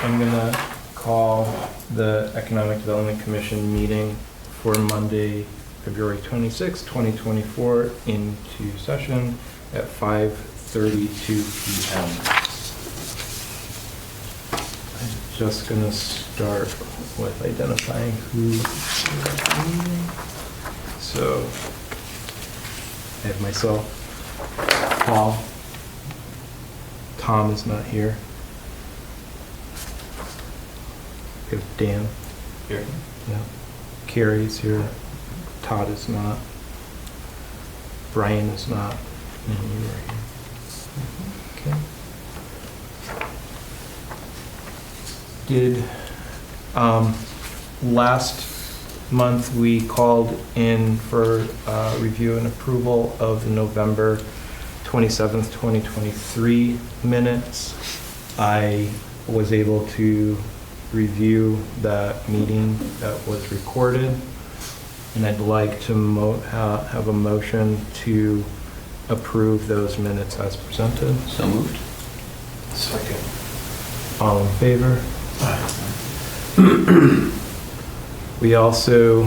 I'm gonna call the Economic Development Commission meeting for Monday, February 26, 2024 into session at 5:32 p.m. I'm just gonna start with identifying who is meeting. So I have myself, Paul. Tom is not here. We have Dan. Here. Yeah. Carrie's here. Todd is not. Brian is not. And you are here. Okay. Did last month we called in for review and approval of the November 27th, 2023 minutes. I was able to review that meeting that was recorded, and I'd like to have a motion to approve those minutes as presented. So moved. Second. All in favor? Aye. We also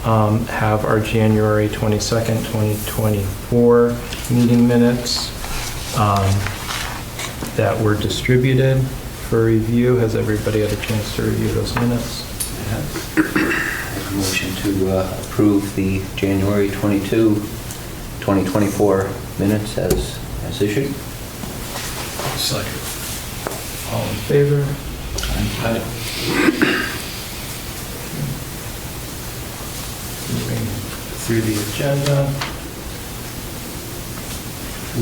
have our January 22nd, 2024 meeting minutes that were distributed for review. Has everybody had a chance to review those minutes? I have a motion to approve the January 22, 2024 minutes as issued. Second. All in favor? Aye. Moving through the agenda.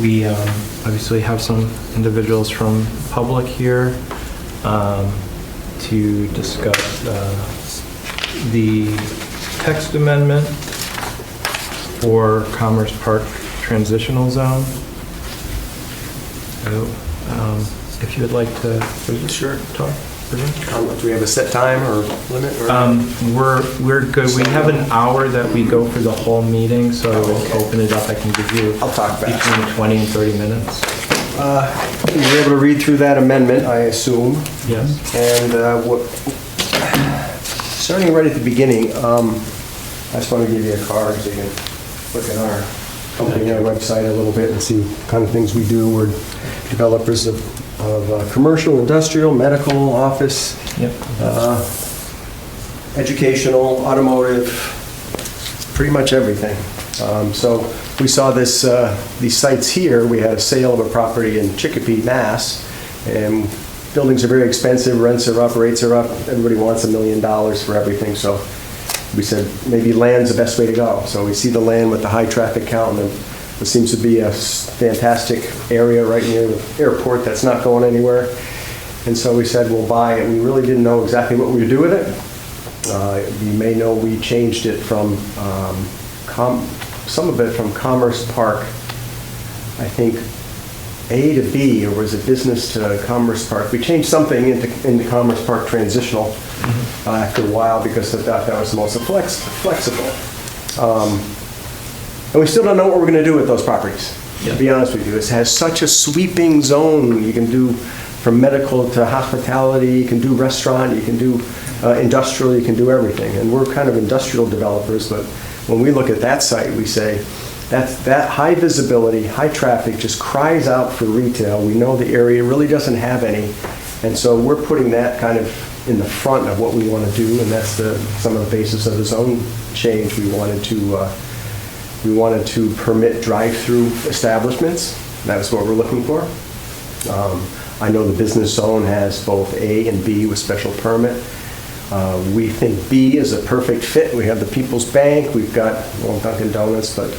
We obviously have some individuals from public here to discuss the text amendment for Commerce Park Transitional Zone. So, if you would like to Sure. talk. Do we have a set time or limit? Or? We're good. We have an hour that we go for the whole meeting, so I would open it up. I can give you I'll talk fast. between 20 and 30 minutes. You were able to read through that amendment, I assume. Yes. And starting right at the beginning, I just want to give you a card so you can look at our company, our website a little bit and see what kind of things we do. We're developers of commercial, industrial, medical, office, Yep. educational, automotive, pretty much everything. So we saw these sites here. We had a sale of a property in Chicopee, Mass, and buildings are very expensive, rents are up, rates are up. Everybody wants $1 million for everything. So we said maybe land's the best way to go. So we see the land with the high traffic count, and it seems to be a fantastic area right near the airport that's not going anywhere. And so we said we'll buy it. We really didn't know exactly what we would do with it. You may know we changed it from some of it from Commerce Park, I think A to B, or was it business to Commerce Park? We changed something into Commerce Park Transitional after a while because I thought that was the most flexible. And we still don't know what we're going to do with those properties, to be honest with you. It has such a sweeping zone. You can do from medical to hospitality, you can do restaurant, you can do industrial, you can do everything. And we're kind of industrial developers, but when we look at that site, we say that high visibility, high traffic just cries out for retail. We know the area really doesn't have any. And so we're putting that kind of in the front of what we want to do, and that's some of the basis of the zone change. We wanted to permit drive-through establishments. That's what we're looking for. I know the business zone has both A and B with special permit. We think B is a perfect fit. We have the People's Bank, we've got, well, Dunkin' Donuts, but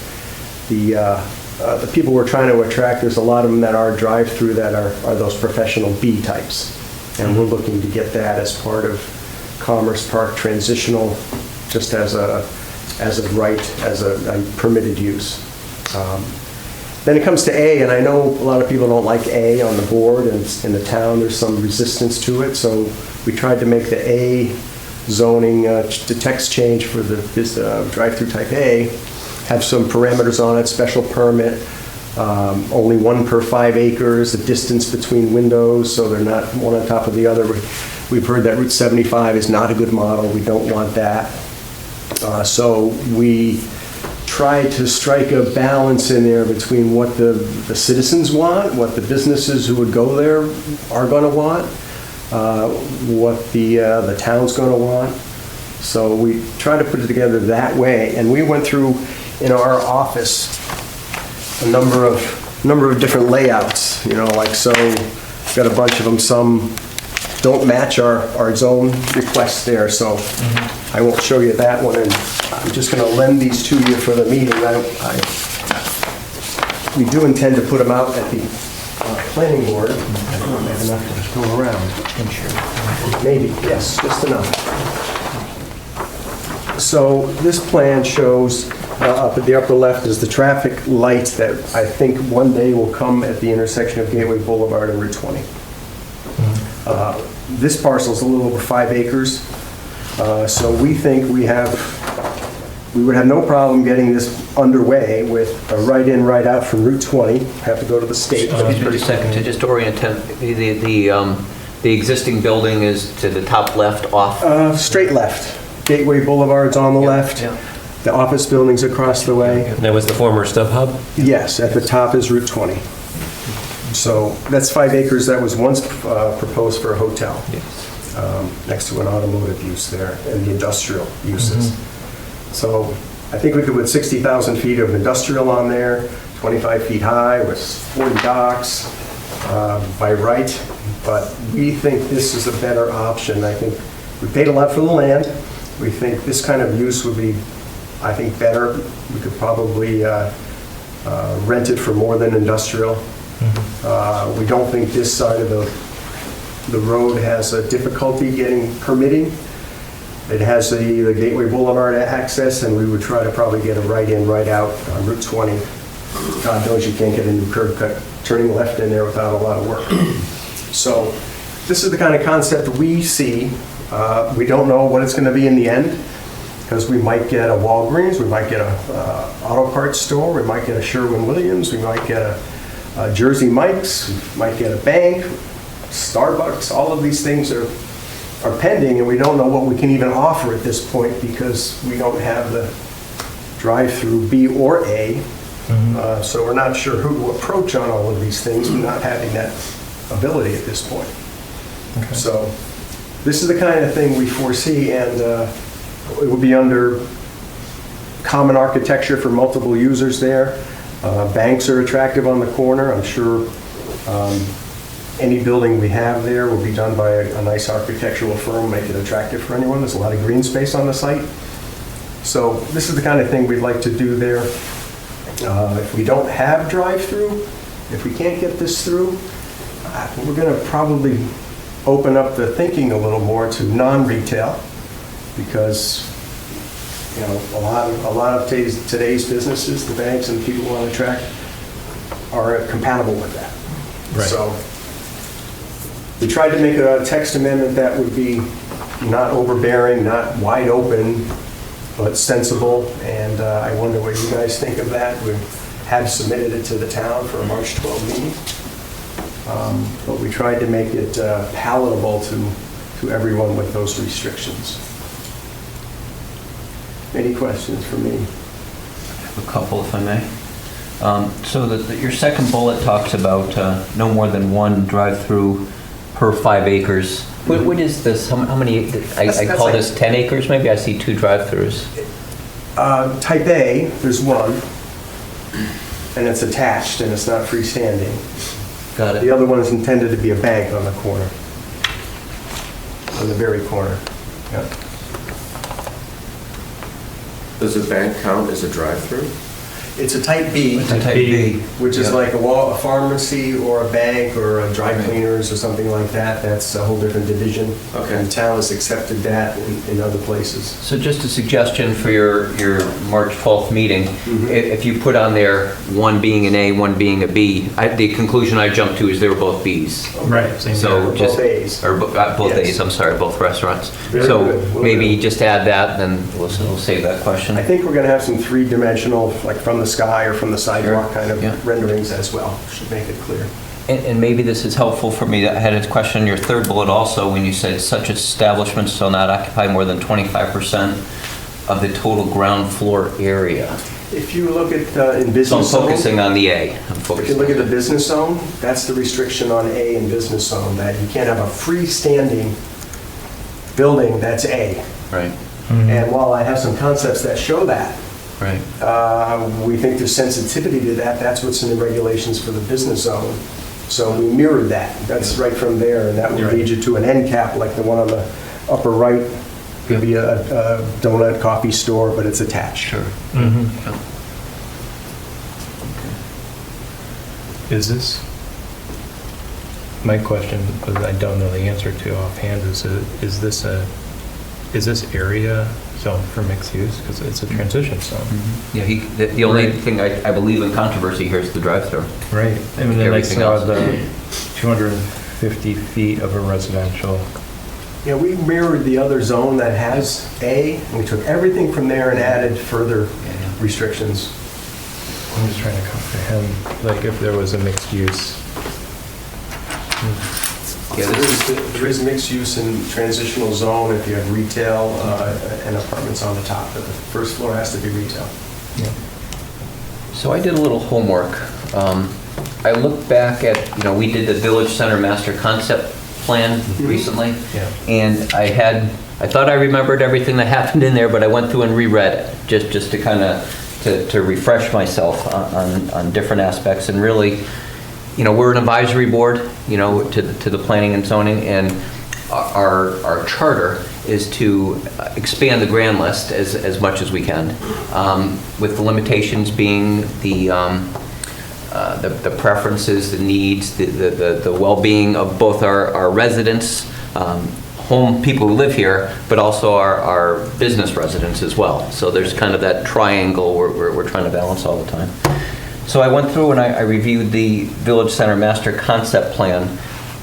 the people we're trying to attract, there's a lot of them that are drive-through that are those professional B types. And we're looking to get that as part of Commerce Park Transitional, just as a permitted use. Then it comes to A, and I know a lot of people don't like A on the board, and in the town there's some resistance to it, so we tried to make the A zoning, the text change for this drive-through type A, have some parameters on it, special permit, only 1 per 5 acres, the distance between windows, so they're not one on top of the other. We've heard that Route 75 is not a good model. We don't want that. So we try to strike a balance in there between what the citizens want, what the businesses who would go there are going to want, what the town's going to want. So we try to put it together that way. And we went through in our office a number of different layouts, like so, got a bunch of them. Some don't match our zone requests there, so I won't show you that one, and I'm just going to lend these to you for the meeting. We do intend to put them out at the planning board. I don't have enough to go around. Maybe, yes, just enough. So this plan shows, up at the upper left is the traffic lights that I think one day will come at the intersection of Gateway Boulevard and Route 20. This parcel is a little over 5 acres, so we think we would have no problem getting this underway with a right-in, right-out from Route 20. Have to go to the state. Excuse me just a second, to just orient him, the existing building is to the top left off? Straight left. Gateway Boulevard's on the left. Yeah. The office building's across the way. That was the former Stub Hub? Yes, at the top is Route 20. So that's 5 acres that was once proposed for a hotel. Yes. Next to an automotive use there and the industrial uses. So I think we could put 60,000 feet of industrial on there, 25 feet high with 40 docks by right. But we think this is a better option. I think we paid a lot for the land. We think this kind of use would be, I think, better. We could probably rent it for more than industrial. We don't think this side of the road has a difficulty getting permitting. It has the Gateway Boulevard access, and we would try to probably get a right-in, right-out on Route 20. God knows you can't get a new curb cut turning left in there without a lot of work. So this is the kind of concept we see. We don't know what it's going to be in the end, because we might get a Walgreens, we might get a auto parts store, we might get a Sherwin-Williams, we might get a Jersey Mike's, we might get a bank, Starbucks. All of these things are pending, and we don't know what we can even offer at this point because we don't have the drive-through B or A. So we're not sure who to approach on all of these things, we're not having that ability at this point. Okay. So this is the kind of thing we foresee, and it will be under common architecture for multiple users there. Banks are attractive on the corner. I'm sure any building we have there will be done by a nice architectural firm, make it attractive for anyone. There's a lot of green space on the site. So this is the kind of thing we'd like to do there. If we don't have drive-through, if we can't get this through, we're going to probably open up the thinking a little more to non-retail, because a lot of today's businesses, the banks and the people who want to attract, are compatible with that. Right. So we tried to make a text amendment that would be not overbearing, not wide open, but sensible. And I wonder what you guys think of that. We have submitted it to the town for a March 12 meeting. But we tried to make it palatable to everyone with those restrictions. Any questions for me? A couple, if I may. So your second bullet talks about no more than one drive-through per 5 acres. What is this? How many? I call this 10 acres, maybe? I see 2 drive-throughs. Type A, there's one, and it's attached, and it's not freestanding. Got it. The other one is intended to be a bank on the corner, on the very corner. Yeah. Does a bank count as a drive-through? It's a type B, It's a type B. which is Yep. like a pharmacy or a bank or a dry cleaners or something like that. That's a whole different division. Okay. And the town has accepted that in other places. So just a suggestion for your March 12th meeting, Mhm. if you put on there one being an A, one being a B, the conclusion I jumped to is they were both Bs. Right, same So here. just, Both As. or both Yes. A's, I'm sorry, both restaurants. Very So good. Will maybe do. just add that, then we'll save that question. I think we're going to have some three-dimensional, like from the sky or from the sidewalk Sure. kind of Yeah. renderings as well. Should make it clear. And maybe this is helpful for me. I had a question on your third bullet also, when you said such establishments shall not occupy more than 25% of the total ground floor area. If you look at in So I'm business zone, focusing on the A. I'm if you focusing. look at the business zone, that's the restriction on A in business zone, that you can't have a freestanding building that's A. Right, And while I have some concepts that show that, right. we think there's sensitivity to that. That's what's in the regulations for the business zone. So we mirrored that. That's right from there, and that would lead you to an end cap like the one on the upper right. Could be a donut coffee store, but it's attached. Sure. Is this, my question, but I don't know the answer to offhand, is this area zoned for mixed use? Because it's a transition zone. Yeah, the only thing I believe in controversy here is the drive-through. Right. And then I Everything saw else. the 250 feet of a residential. Yeah, we mirrored the other zone that has A, and we took everything from there and added further restrictions. I'm just trying to comprehend, like, if there was a mixed use. Yeah, this is, There is mixed use in transitional zone if you have retail and apartments on the top, but the first floor has to be retail. Yeah. so I did a little homework. I looked back at, we did the Village Center Master Concept Plan recently. Yeah. And I thought I remembered everything that happened in there, but I went through and reread it, just to kind of, to refresh myself on different aspects. And really, we're an advisory board, to the planning and zoning, and our charter is to expand the grand list as much as we can, with the limitations being the preferences, the needs, the well-being of both our residents, home people who live here, but also our business residents as well. So there's kind of that triangle we're trying to balance all the time. So I went through and I reviewed the Village Center Master Concept Plan,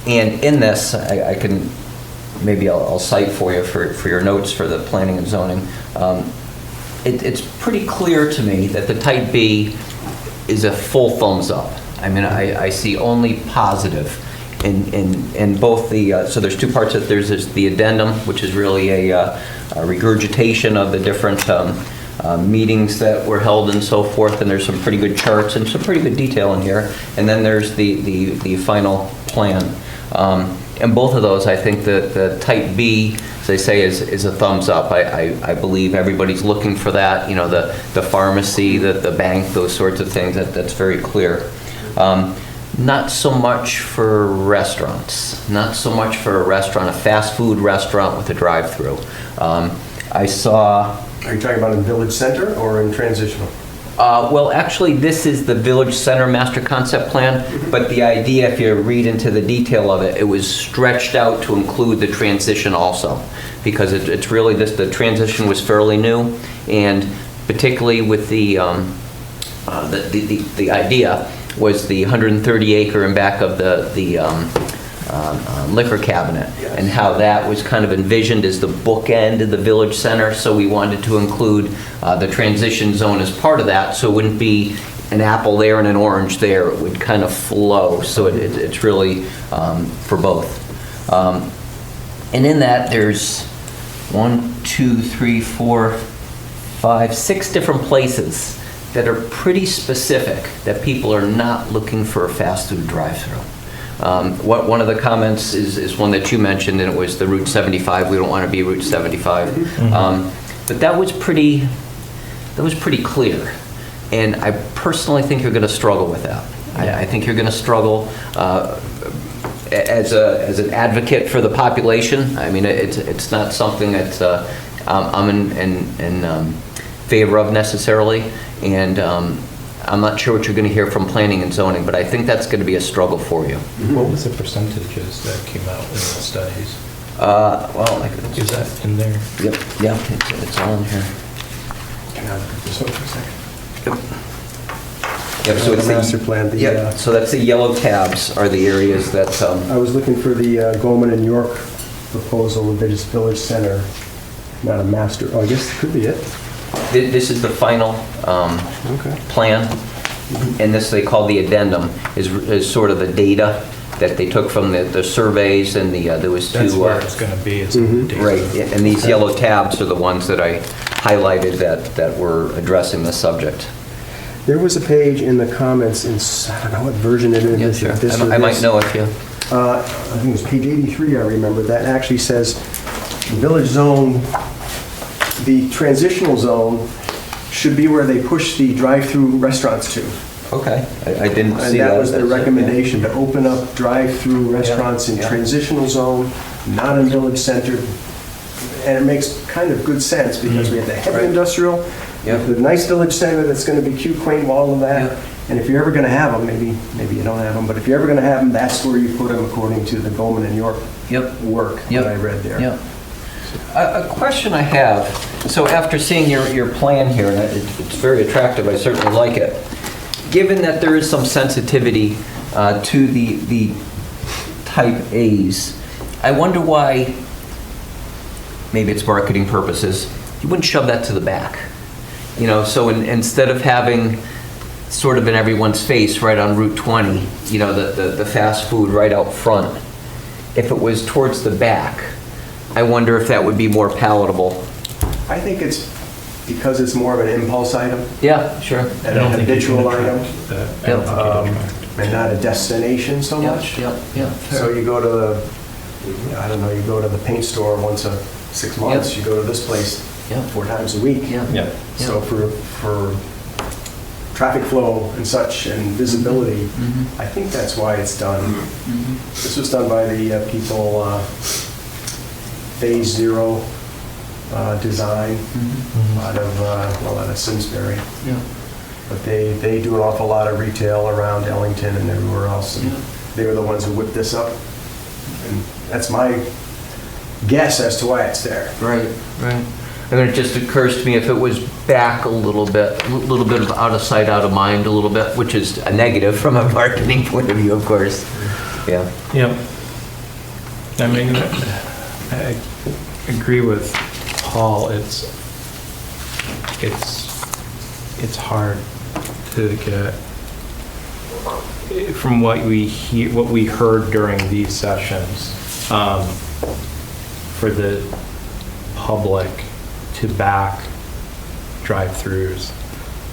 and in this, I can, maybe I'll cite for you for your notes for the planning and zoning. It's pretty clear to me that the Type B is a full thumbs up. I mean, I see only positive in both the, so there's two parts. There's the addendum, which is really a regurgitation of the different meetings that were held and so forth, and there's some pretty good charts and some pretty good detail in here. And then there's the final plan. And both of those, I think the Type B, as they say, is a thumbs up. I believe everybody's looking for that, the pharmacy, the bank, those sorts of things. That's very clear. Not so much for restaurants. Not so much for a restaurant, a fast food restaurant with a drive-through. I saw... Are you talking about in Village Center or in transitional? Well, actually, this is the Village Center Master Concept Plan, but the idea, if you read into the detail of it, it was stretched out to include the transition also, because it's really the transition was fairly new, and particularly with the idea was the 130 acre in back of the liquor cabinet, Yes. and how that was kind of envisioned as the bookend of the village center. So we wanted to include the transition zone as part of that, so it wouldn't be an apple there and an orange there. It would kind of flow. So it's really for both. And in that, there's 6 different places that are pretty specific, that people are not looking for a fast food drive-through. One of the comments is one that you mentioned, and it was the Route 75. We don't want to be Route 75. But that was pretty clear. And I personally think you're going to struggle with that. I think you're going to struggle as an advocate for the population. I mean, it's not something that I'm in favor of necessarily. And I'm not sure what you're going to hear from planning and zoning, but I think that's going to be a struggle for you. What was the percentages that came out in the studies? Is that in there? Yep, yeah, it's all in here. Can I look at this one for a second? Yep, so it's The master plan, Yep, so that's the yellow tabs are the areas that, I was looking for the Goldman and York proposal of this Village Center, not a master, oh, I guess it could be it. this is the final Okay. plan. and this they call the addendum, is sort of the data that they took from the surveys and there was two... That's where it's gonna be, is in the data. Right, and these yellow tabs are the ones that I highlighted that were addressing the subject. There was a page in the comments in, I don't know what version it is. Yeah, sure. This or I might this. know if you... I think it was page 83, I remember, that actually says village zone, the transitional zone should be where they push the drive-through restaurants to. Okay, I didn't see And that. that was their That's it, yeah. recommendation, to open up drive-through restaurants in yeah. transitional zone, not in village center. And it makes kind of good sense, because we have the heavy Right. industrial, Yeah. the nice village center that's gonna be cute, quaint, all of that. Yeah. And if you're ever gonna have them, maybe you don't have them, but if you're ever gonna have them, that's where you put them according to the Goldman and York Yep. work Yep. that I read there. Yeah. A question I have, so after seeing your plan here, and it's very attractive, I certainly like it. Given that there is some sensitivity to the type A's, I wonder why, maybe it's marketing purposes, you wouldn't shove that to the back. You know, so instead of having sort of in everyone's face right on Route 20, you know, the fast food right out front, if it was towards the back, I wonder if that would be more palatable. I think it's because it's more of an impulse item Yeah, sure. and a habitual item, That- I Yep. don't think it'd attract. and not a destination so much. Yeah. So you go to the, I don't know, you go to the paint store once a 6 months, you go to this place Yeah. 4 times a week. Yeah. Yeah. So for traffic flow and such and visibility, Mhm. I think that's why it's done. Mhm. This was done by the people, Phase Zero Design Mhm. out of Simsbury. Yeah. But they do an awful lot of retail around Ellington and everywhere else. And Yeah. they were the ones who whipped this up. And that's my guess as to why it's there. Right. And then it just occurs to me if it was back a little bit of out of sight, out of mind a little bit, which is a negative from a marketing point of view, of course. Yeah. Yep. I mean, I agree with Paul. It's hard to get, from what we heard during these sessions, for the public to back drive-throughs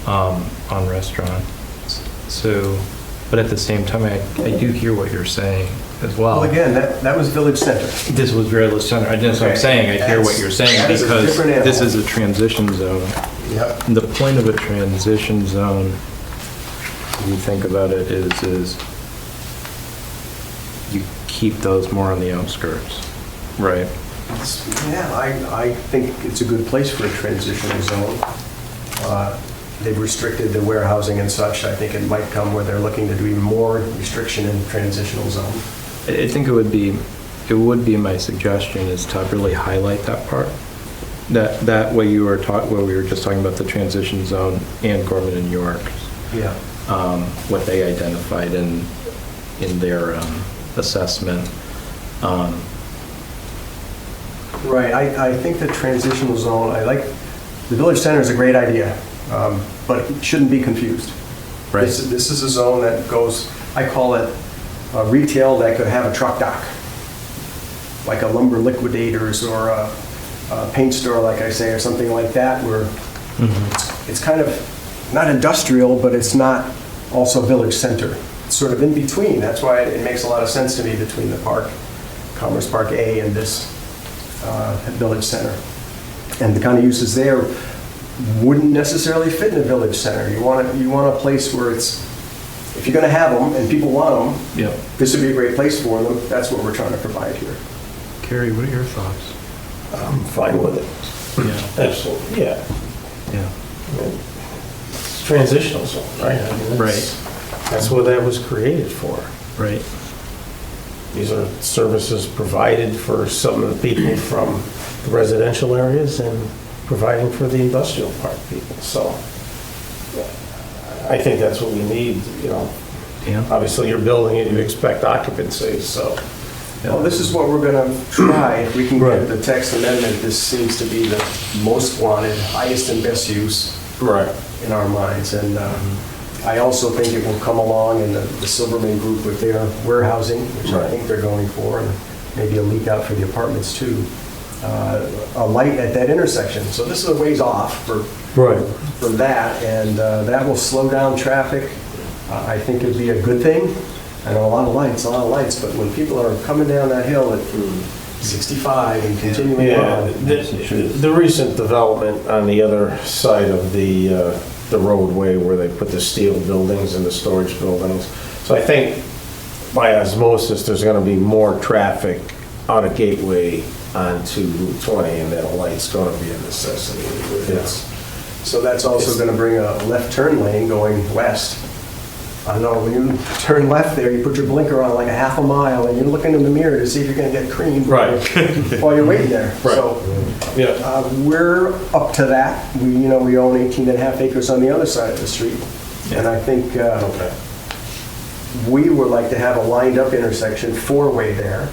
on restaurants. So, but at the same time, I do hear what you're saying as well. Well, again, that was Village Center. This was Village Center. That's what I'm saying. I hear what you're saying, That is a because different animal. this is a transition zone. Yep. The point of a transition zone, if you think about it, is you keep those more on the outskirts, right? Yeah, I think it's a good place for a transitional zone. They've restricted the warehousing and such. I think it might come where they're looking to do even more restriction in transitional zone. I think it would be my suggestion is to really highlight that part. That way you were where we were just talking about the transition zone and Gorman and York, Yeah. what they identified in their assessment. Right, I think the transitional zone, the Village Center is a great idea, but it shouldn't be confused. Right. This is a zone that goes, I call it retail that could have a truck dock, like a lumber liquidators or a paint store, like I say, or something like that, where it's kind of not industrial, but it's not also Village Center. It's sort of in between. That's why it makes a lot of sense to me between the park, Commerce Park A, and this Village Center. And the kind of uses there wouldn't necessarily fit in a Village Center. You want a place where it's, if you're going to have them and people want them, Yep. this would be a great place for them. That's what we're trying to provide here. Carrie, what are your thoughts? I'm fine with it. Yeah. Absolutely, yeah. Yeah. It's transitional zone, right? I mean, that's what that was created for. Right. These are services provided for some of the people from the residential areas and providing for the industrial park people. So I think that's what we need, you know. Yeah. Obviously, you're building it, you expect occupancy, so. Well, this is what we're going to try. If we can Right. get the text amendment, this seems to be the most wanted, highest and best use Right. in our minds. And I also think it will come along in the Silverman Group with their warehousing, which I think they're going for, and maybe a leak out for the apartments too. A light at that intersection. So this is a ways off for that, and that will slow down traffic. I think it'd be a good thing. I know a lot of lights, but when people are coming down that hill at 65 and continuing Yeah, on. the recent development on the other side of the roadway where they put the steel buildings and the storage buildings. So I think by osmosis, there's going to be more traffic out of Gateway onto Route 20, and that light's going to be a necessity. So that's also going to bring a left turn lane going west. I know when you turn left there, you put your blinker on like a half a mile, and you're looking in the mirror to see if you're going to get creamed while you're waiting there. Right. So we're up to that. We own 18 and a half acres on the other side of the street, and I think we would like to have a lined-up intersection, four-way there.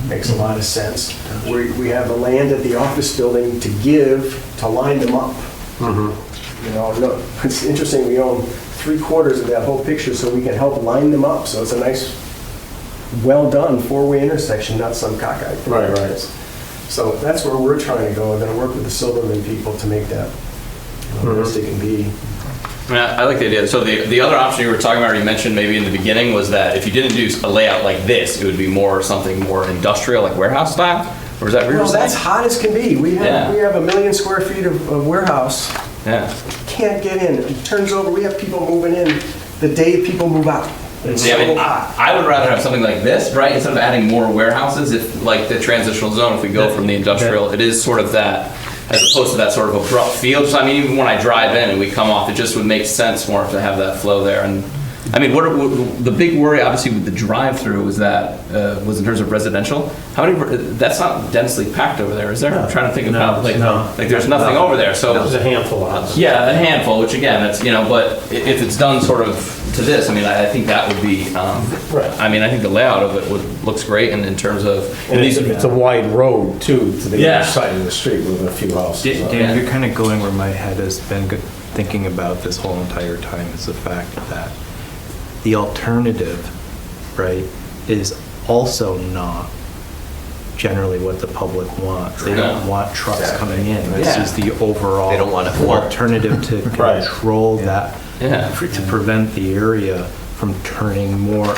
Makes a lot of sense. We have the land at the office building to give to line them up. No, it's interesting, we own 3/4 of that whole picture, so we can help line them up. So it's a nice, well-done four-way intersection, not some cockeyed thing. Right. So that's where we're trying to go. We're going to work with the Silverman people to make that best it can be. I mean, I like the idea. So the other option you were talking about, or you mentioned maybe in the beginning, was that if you didn't do a layout like this, it would be something more industrial, like warehouse style? Or is that what you were Well, saying? that's hot as can be. We have 1 million square feet of warehouse. Yeah. Can't get in. It turns over. We have people moving in the day people move out. It's Yeah, I mean, so hot. I would rather have something like this, right? Instead of adding more warehouses, if like the transitional zone, if we go from the industrial, it is sort of that, as opposed to that sort of abrupt feel. Just, I mean, even when I drive in and we come off, it just would make sense more to have that flow there. And I mean, what the big worry, obviously, with the drive-through was that was in terms of residential. How many? That's not densely packed over there, is there? I'm trying to think of how. Like there's nothing over there. So There's a handful of houses. yeah, a handful. Which again, that's But if it's done sort of to this, I mean, I think that would be. Right. I mean, I think the layout of it looks great, and in terms of And it's a wide road, too, to the Yeah. other side of the street with a few houses. on it. Dan, you're kind of going where my head has been thinking about this whole entire time, is the fact that the alternative, right, is also not generally what the public wants. They don't want trucks coming in. This is the overall They don't want it more. alternative to Right. control that, Yeah. to prevent the area from turning more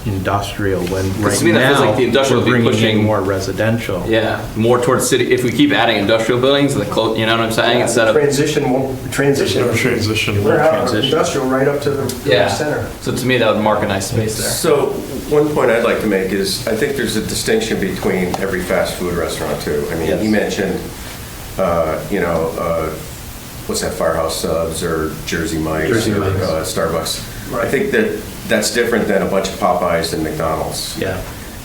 industrial when right to me that feels now like the industrial we're would be bringing in pushing- more residential. Yeah, more towards city. If we keep adding industrial buildings, you know what I'm saying? Instead of Transition. We're out industrial right up to the center. So to me, that would mark a nice space there. So one point I'd like to make is, I think there's a distinction between every fast food restaurant too. I mean, you mentioned, what's that, Firehouse Subs or Jersey Mike's or Starbucks. I think that's different than a bunch of Popeyes and McDonald's. Yeah.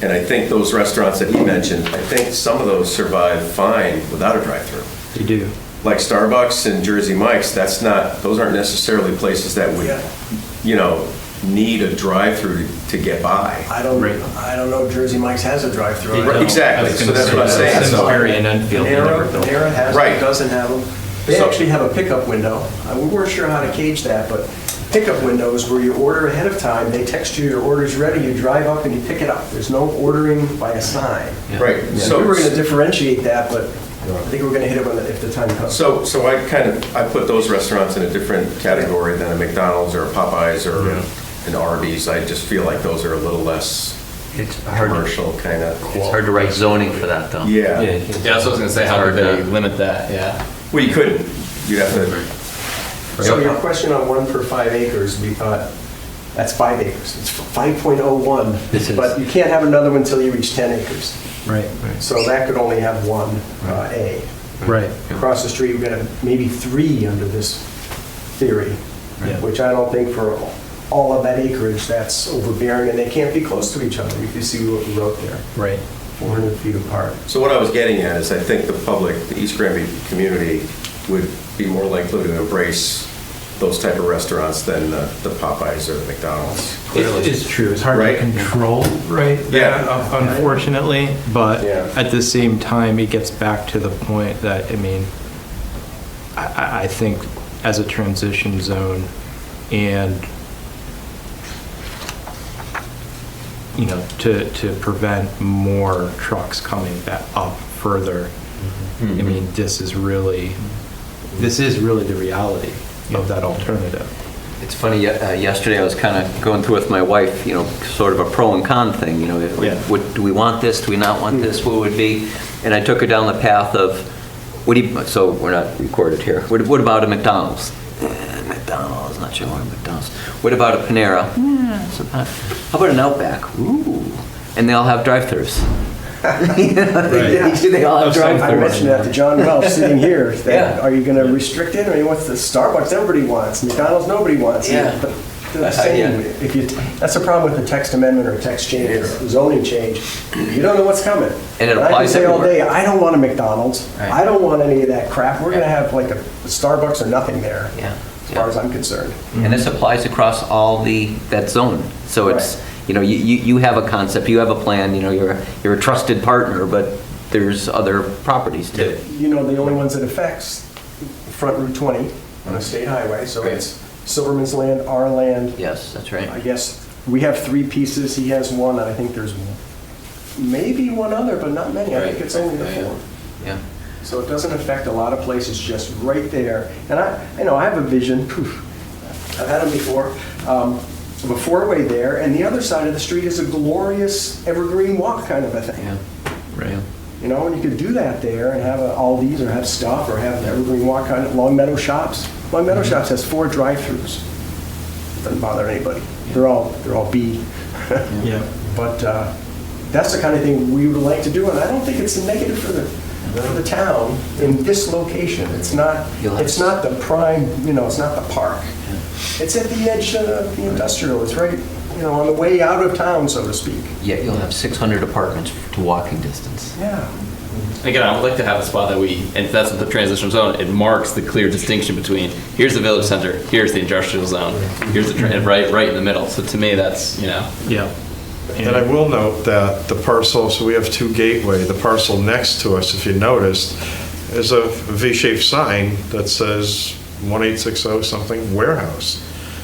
And I think those restaurants that he mentioned, I think some of those survive fine without a drive-through. They do. Like Starbucks and Jersey Mike's, those aren't necessarily places that would, need a drive-through to get by. I don't know. Jersey Mike's has a drive-through. Right, exactly. So that's what I'm saying. So- Simsbury and Enfield never built. Panera has Right. it, doesn't have them. They So- actually have a pickup window. We weren't sure how to gauge that, but pickup windows where you order ahead of time, they text you your order's ready, you drive up and you pick it up. There's no ordering by a sign. Right. So we were going to differentiate that, but I think we're going to hit it if the time comes. So I put those restaurants in a different category than a McDonald's or a Popeyes or an Arby's. I just feel like those are a little less It's hard commercial kind of. It's hard to write zoning for that, though. Yeah. Yeah, that's what I was gonna say. How would they limit that? Yeah. Well, you couldn't. You'd have to. So your question on 1 per 5 acres, we thought, that's 5 acres. It's 5.01, This is- but you can't have another one until you reach 10 acres. Right, So that could only have one A. right. Across the street, we've got maybe 3 under this theory, Yeah. which I don't think for all of that acreage, that's overbearing, and they can't be close to each other. You can see what we wrote there, Right. 400 feet apart. So what I was getting at is I think the public, the East Granby community would be more likely to embrace those type of restaurants than the Popeyes or the McDonald's. It's true. It's hard Right. to control, right? Yeah. Unfortunately, but Yeah. at the same time, it gets back to the point that, I mean, I think as a transition zone and you know, to prevent more trucks coming back up further. I mean, this is really the reality of that alternative. It's funny, yesterday I was kind of going through with my wife, you know, sort of a pro and con thing, you know, Yeah. do we want this, do we not want this, what would it be? And I took her down the path of, so we're not recorded here, what about a McDonald's? McDonald's, not sure what McDonald's. What about a Panera? How about an Outback? Ooh. And they all have drive-thrus. They all have I drive-thrus. mentioned that to John Welch sitting here, that, Yeah. are you going to restrict it? I mean, what's the Starbucks everybody wants, McDonald's nobody wants. Yeah. But they're the same. Yeah. If you, that's the problem with the text amendment or text change or zoning change. You don't know what's coming. And it I can applies say all everywhere. day, I don't want a McDonald's. Right. I don't want any of that crap. We're going to have like a Starbucks or nothing there, Yeah. as far as I'm concerned. And this applies across all that zone. So it's, Right. you know, you have a concept, you have a plan, you know, you're a trusted partner, but there's other properties too. You know, the only ones it affects, front Route 20 on a state highway, so Right. it's Silverman's land, our land. Yes, that's right. I guess we have 3 pieces, he has 1, and I think there's maybe one other, but not many. I think Right. it's only the Yeah, 4. Yeah. So it doesn't affect a lot of places, just right there. And I know I have a vision, I've had them before, of a 4-way there, and the other side of the street is a glorious evergreen walk kind of a thing. Yeah. Right. You know, and you could do that there and have a Aldi's or have stuff or have an evergreen walk kind of, Long Meadow Shops. Long Meadow Shops has 4 drive-throughs. Doesn't bother anybody. They're all B. Yeah. But that's the kind of thing we would like to do, and I don't think it's a negative for the town in this location. It's not the prime, you know, it's not the park. It's at the edge of the industrial. It's right, you know, on the way out of town, so to speak. Yeah, you'll have 600 apartments to walking distance. Yeah. Again, I would like to have a spot that and if that's the transitional zone, it marks the clear distinction between here's the village center, here's the industrial zone, here's the right in the middle. So to me, that's, you know. Yeah. And I will note that the parcel, so we have 2 Gateway, the parcel next to us, if you noticed, is a V-shaped sign that says 1860 something warehouse.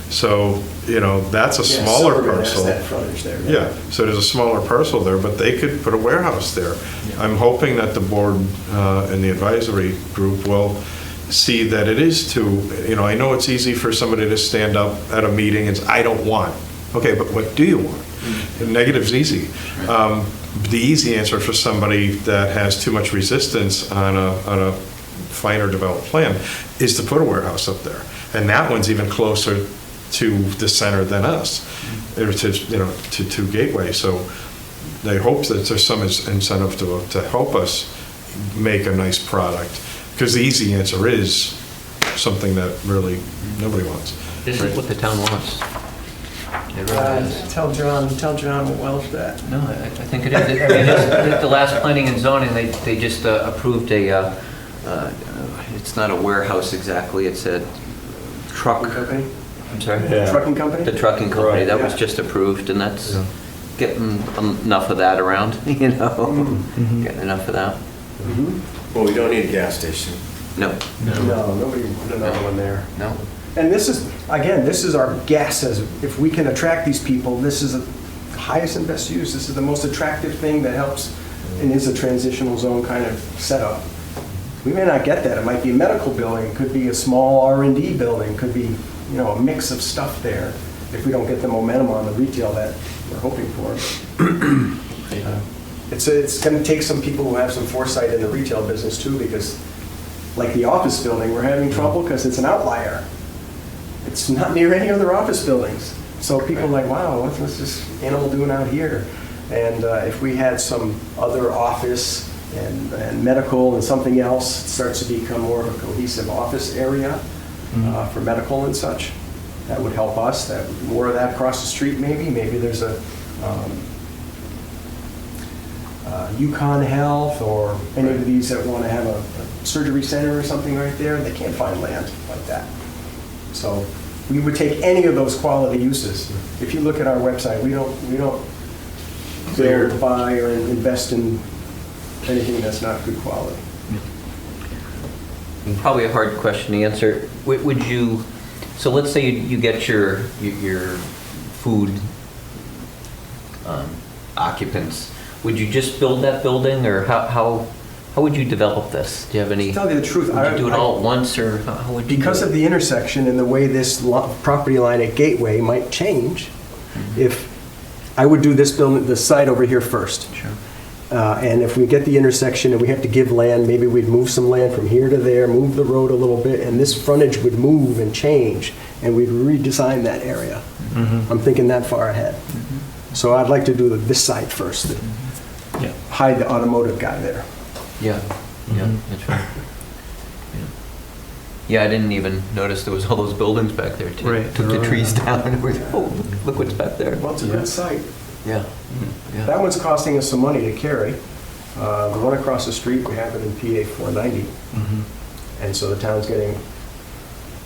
So, you know, that's a Yeah, smaller Silverman has parcel. that frontage there. Yeah, so there's a smaller parcel there, but they could put a warehouse there. I'm hoping that the board and the advisory group will see that it is too, you know, I know it's easy for somebody to stand up at a meeting and say, I don't want. Okay, but what do you want? Negative's easy. The easy answer for somebody that has too much resistance on a finer developed plan is to put a warehouse up there. And that one's even closer to the center than us, or to, you know, to Gateway. So they hope that there's some incentive to help us make a nice product. Because the easy answer is something that really nobody wants. This is what the town wants. It really is. Tell John Welch that. No, I think it is. It is. The last planning and zoning, they just approved it's not a warehouse exactly, it's a truck. Company? I'm sorry? Trucking company? The trucking company, Right, that was yeah. just approved, and that's getting enough of that around, you know? Getting enough of that. Well, we don't need a gas station. No, No, nobody wanted another one there. no. And this is, again, this is our guess, as if we can attract these people, this is the highest and best use. This is the most attractive thing that helps and is a transitional zone kind of setup. We may not get that. It might be a medical building, could be a small R&D building, could be, you know, a mix of stuff there if we don't get the momentum on the retail that we're hoping for. It's going to take some people who have some foresight in the retail business too, because like the office building, we're having trouble because it's an outlier. It's not near any other office buildings. So people are like, wow, what's this animal doing out here? And if we had some other office and medical and something else, it starts to become more of a cohesive office area for medical and such. That would help us. That more of that across the street maybe. Maybe there's a Yukon Health or any of these that want to have a surgery center or something right there. They can't find land like that. So we would take any of those quality uses. If you look at our website, we don't build, buy, or invest in anything that's not good quality. And probably a hard question to answer. Would you, so let's say you get your food occupants, would you just build that building, or how would you develop this? Do you have any? To tell you the truth, Would you do it all at once, or how would you? Because of the intersection and the way this property line at Gateway might change, if I would do this building, the site over here first. Sure. And if we get the intersection and we have to give land, maybe we'd move some land from here to there, move the road a little bit, and this frontage would move and change, and we'd redesign that area. I'm thinking that far ahead. So I'd like to do this site first, Yeah. hide the automotive guy there. Yeah, yeah, that's right. Yeah, I didn't even notice there was all those buildings back there, too. Right. Took the trees down, and we're, oh, look what's back there. Well, it's a good site. Yeah, yeah. That one's costing us some money to carry. The one across the street, we have it in PA 490. And so the town's getting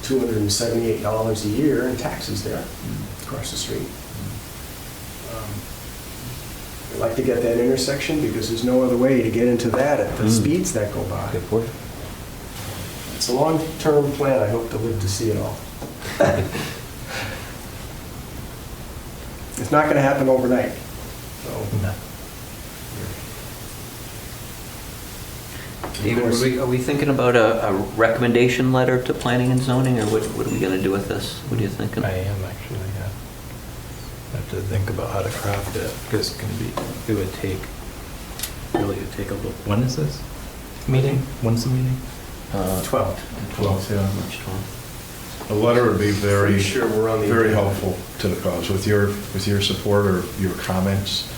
$278 a year in taxes there across the street. I'd like to get that intersection because there's no other way to get into that at the speeds that go by. Good point. It's a long-term plan. I hope to live to see it all. It's not going to happen overnight. So, David, are we thinking about a recommendation letter to planning and zoning, or what are we going to do with this? What are you thinking? I am actually, yeah. I have to think about how to craft it, because it would take a little, when is this meeting? When's the meeting? 12. 12, yeah. March 12th. A letter would be very, Pretty sure we're on the very agenda. helpful to the cause. With your support or your comments,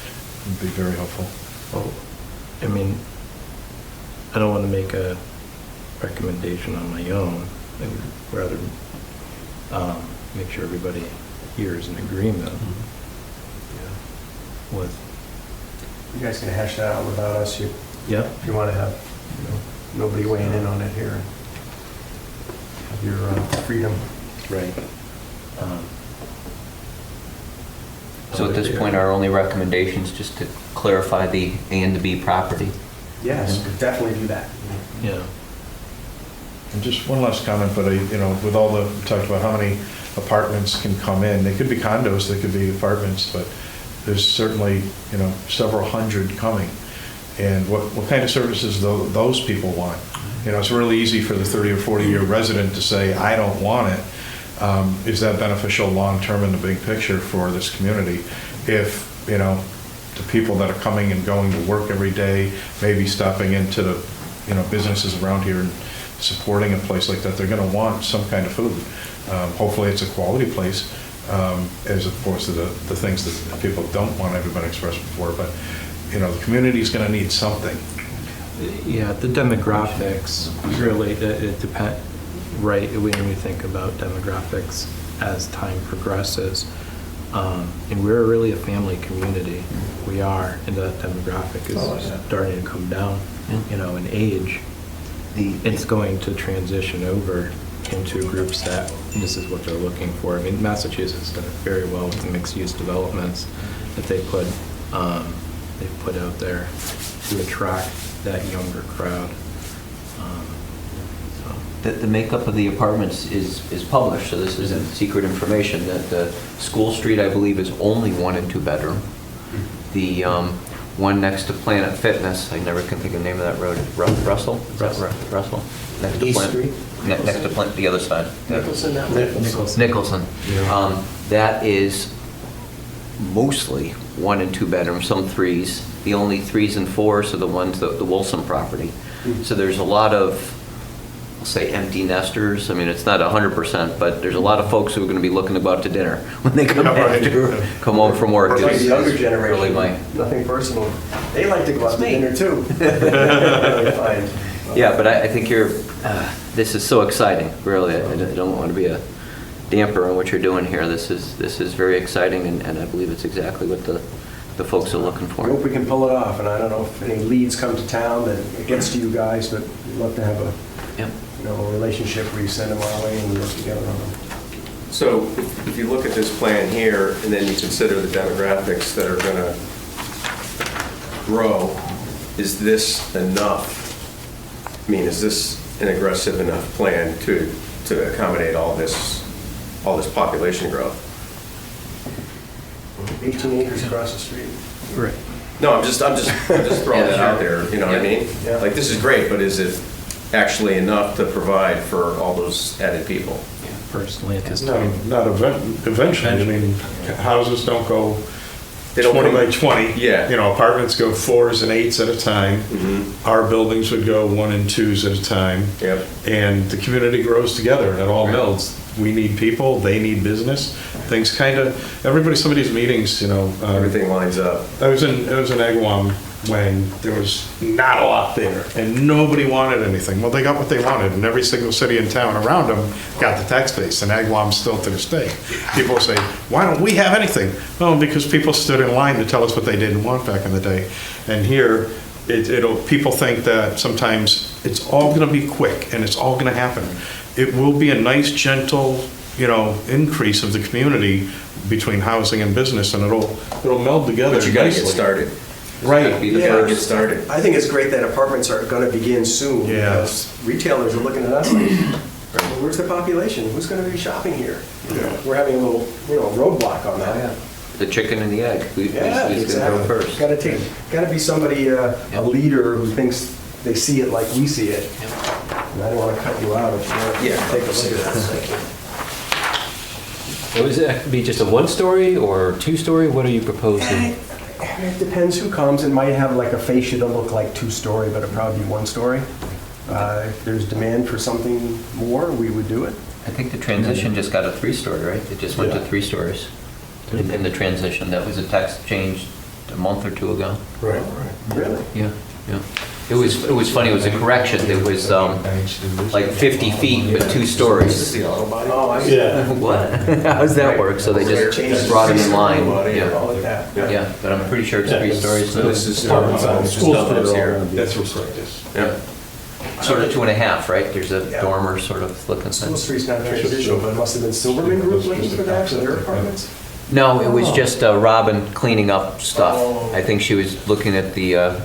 would be very helpful. Well, I mean, I don't want to make a recommendation on my own. I would rather make sure everybody here is in agreement with. You guys can hash that out without us. If Yeah. you want to have nobody weighing in on it here. Have your freedom. Right. So at this point, our only recommendation is just to clarify the A and the B property. Yes, definitely do that. Yeah. And just one last comment, but with all the, we talked about how many apartments can come in. They could be condos, they could be apartments, but there's certainly, several hundred coming. And what kind of services those people want? It's really easy for the 30 or 40-year resident to say, I don't want it. Is that beneficial long-term in the big picture for this community? If, the people that are coming and going to work every day, maybe stopping into the, businesses around here and supporting a place like that, they're going to want some kind of food. Hopefully it's a quality place, as opposed to the things that people don't want, everybody expressed before. But, the community's going to need something. Yeah, the demographics really, it depends, right, when you think about demographics as time progresses. And we're really a family community. We are, and that demographic is starting to come down, in age. It's going to transition over into groups that this is what they're looking for. I mean, Massachusetts has done it very well with the mixed-use developments that they put out there to attract that younger crowd. The makeup of the apartments is published, so this isn't secret information. That School Street, I believe, is only 1 and 2 bedroom. The one next to Planet Fitness, I never can think of the name of that road. Russell? Is that Russell? Next to East Planet. Street? Next to Planet, the other side. Nicholson, that one? Nicholson. That is mostly 1 and 2 bedrooms, some 3s. The only 3s and 4s are the ones, the Wilson property. So there's a lot of, I'll say, empty nesters. I mean, it's not 100%, but there's a lot of folks who are going to be looking to go out to dinner when they come come home from work. Or like the younger It's generation, really nothing personal. They like to go out to dinner too. Fine. Yeah, but I think this is so exciting, really. I don't want to be a damper on what you're doing here. This is very exciting, and I believe it's exactly what the folks are looking I for. hope we can pull it off, and I don't know if any leads come to town that it gets to you guys, but we'd love to have a Yep. a relationship where you send them our way and we work together on them. So if you look at this plan here, and then you consider the demographics that are going to grow, is this enough? I mean, is this an aggressive enough plan to accommodate all this population growth? 18 acres across the street. Right. No, I'm just throwing Yeah, that sure. out there, you know what I mean? Yeah. Like, this is great, but is it actually enough to provide for all those added people? Personally, at this No, time. not eventually. I mean, houses don't go They don't 20 come- by 20. Yeah. You know, apartments go 4s and 8s at a time. Our buildings would go 1 and 2s at a time. Yep. And the community grows together, and it all Right. melds. We need people, they need business. Things kind of, some of these meetings, you know. Everything lines up. I was in Agawam when there was not a lot there, and nobody wanted anything. Well, they got what they wanted, and every single city and town around them got the tax base, and Agawam still to this day. People say, why don't we have anything? Well, because people stood in line to tell us what they didn't want back in the day. And here, people think that sometimes it's all gonna be quick, and it's all gonna happen. It will be a nice, gentle, increase of the community between housing and business, and it'll meld together But you gotta get nicely. started. Right. You Yeah. gotta get started. I think it's great that apartments are going to begin soon. Yeah. Because retailers are looking at us like, well, where's the population? Who's going to be shopping here? We're having a little, roadblock on that. The chicken and the egg. Who's Yeah, going to go exactly. first? Got to be somebody, a leader who thinks they see it like we see it. And I don't want to cut you out if you want to Yeah. take a look at that. So is it be just a one-story or two-story? What are you proposing? It depends who comes. It might have like a fascia to look like two-story, but it'll probably be one-story. If there's demand for something more, we would do it. I think the transition just got a 3-story, right? It just went to 3 stories. In the transition, that was a text change a month or two ago. Right. Really? Yeah, yeah. It was funny, it was a correction. It was like 50 feet, but 2 stories. Oh, I see. Yeah. What? How does that work? So they just brought them in line. Yeah, All like that. yeah, but I'm pretty sure it's 3 stories now. This is stuff that's here. That's what's like this. Yeah. Sort of 2.5, right? There's a Yeah. dormer sort of looking School thing. Street's not transitional, but it must have been Silverman Group looking for that for their apartments? No, it was just Robin cleaning up stuff. Oh. I think she was looking at the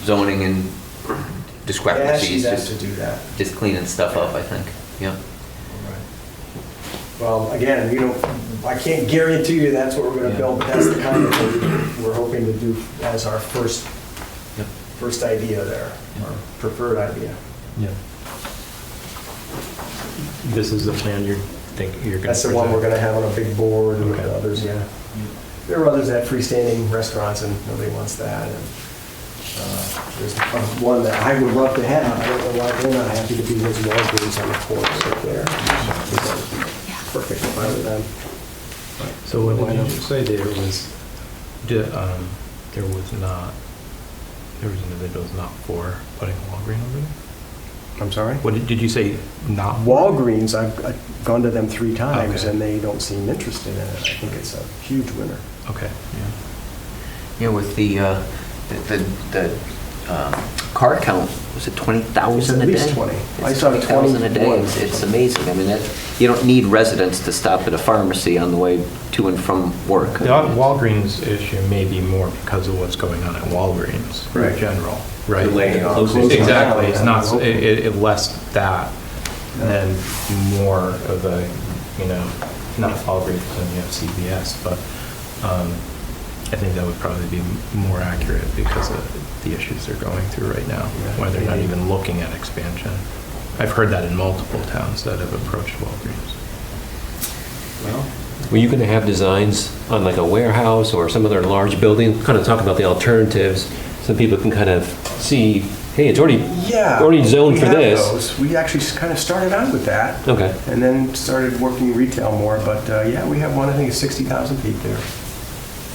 zoning and Yeah, discrepancies. she's asked to do that. Just cleaning stuff up, I think, yeah. Well, again, I can't guarantee you that's what we're gonna Yeah. build, but that's the kind of thing we're hoping to do as our Yep. first idea there, our preferred idea. Yeah. This is the plan you're gonna. That's the one we're gonna have on a big board and with Okay. others, yeah. There are others that freestanding restaurants and nobody wants that. And there's one that I would love to have. I don't know why they're not happy to be with Walgreens on the corner right there. Perfect if I were them. So what did you say there was, there was individuals not for putting a Walgreens over there? I'm sorry? What did you say, not? Walgreens, I've gone to them 3 times Okay. and they don't seem interested in it. I think it's a huge winner. Okay, yeah. Yeah, with the car count, was it 20,000 a day? It's at least 20. I It's saw 20,000 a day. 21. It's amazing. I mean, you don't need residents to stop at a pharmacy on the way to and from work. The Walgreens issue may be more because of what's going on at Walgreens Right. in general, right? The laying off. Exactly, it's not, it less that than more of a, not Walgreens, then you have CVS, but I think that would probably be more accurate because of the issues they're going through right now, why they're not even looking at expansion. I've heard that in multiple towns that have approached Walgreens. Were you going to have designs on like a warehouse or some other large building? Kind of talk about the alternatives so people can kind of see, hey, it's already zoned we for have this. those. We actually kind of started out with that. Okay. And then started working retail more, but yeah, we have one, I think it's 60,000 feet there.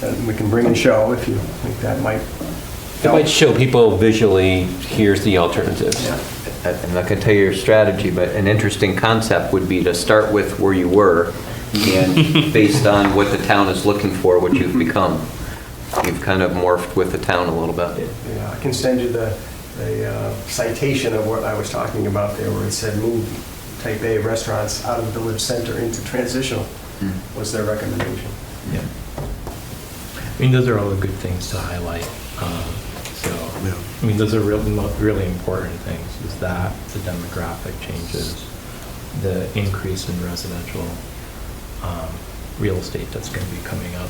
And we can bring and show if you think that might It might show people visually, here's the alternatives. Yeah. I'm not going to tell you your strategy, but an interesting concept would be to start with where you were and based on what the town is looking for, what you've become. You've kind of morphed with the town a little bit. Yeah, I can send you the citation of what I was talking about there, where it said move type A restaurants out of the village center into transitional, was their recommendation. Yeah. I mean, those are all the good things to highlight. So, I mean, those are really important things, is that the demographic changes, the increase in residential real estate that's going to be coming up,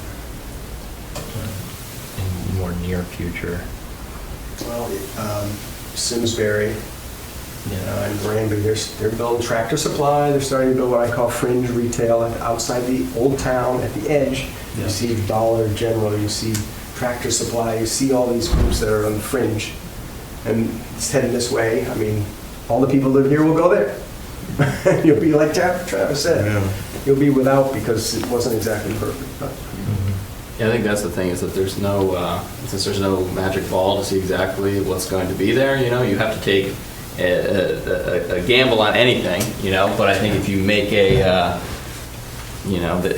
more near future? Well, Simsbury, and Granby, they're building Tractor Supply, they're starting to build what I call fringe retail outside the old town at the edge. Yeah. You see Dollar General, you see Tractor Supply, you see all these groups that are on the fringe. And it's heading this way. I mean, all the people who live here will go there. You'll be like Travis said, Yeah. you'll be without because it wasn't exactly perfect. But Yeah, I think that's the thing, is that there's no, since there's no magic ball to see exactly what's going to be there, you have to take a gamble on anything, but I think if you make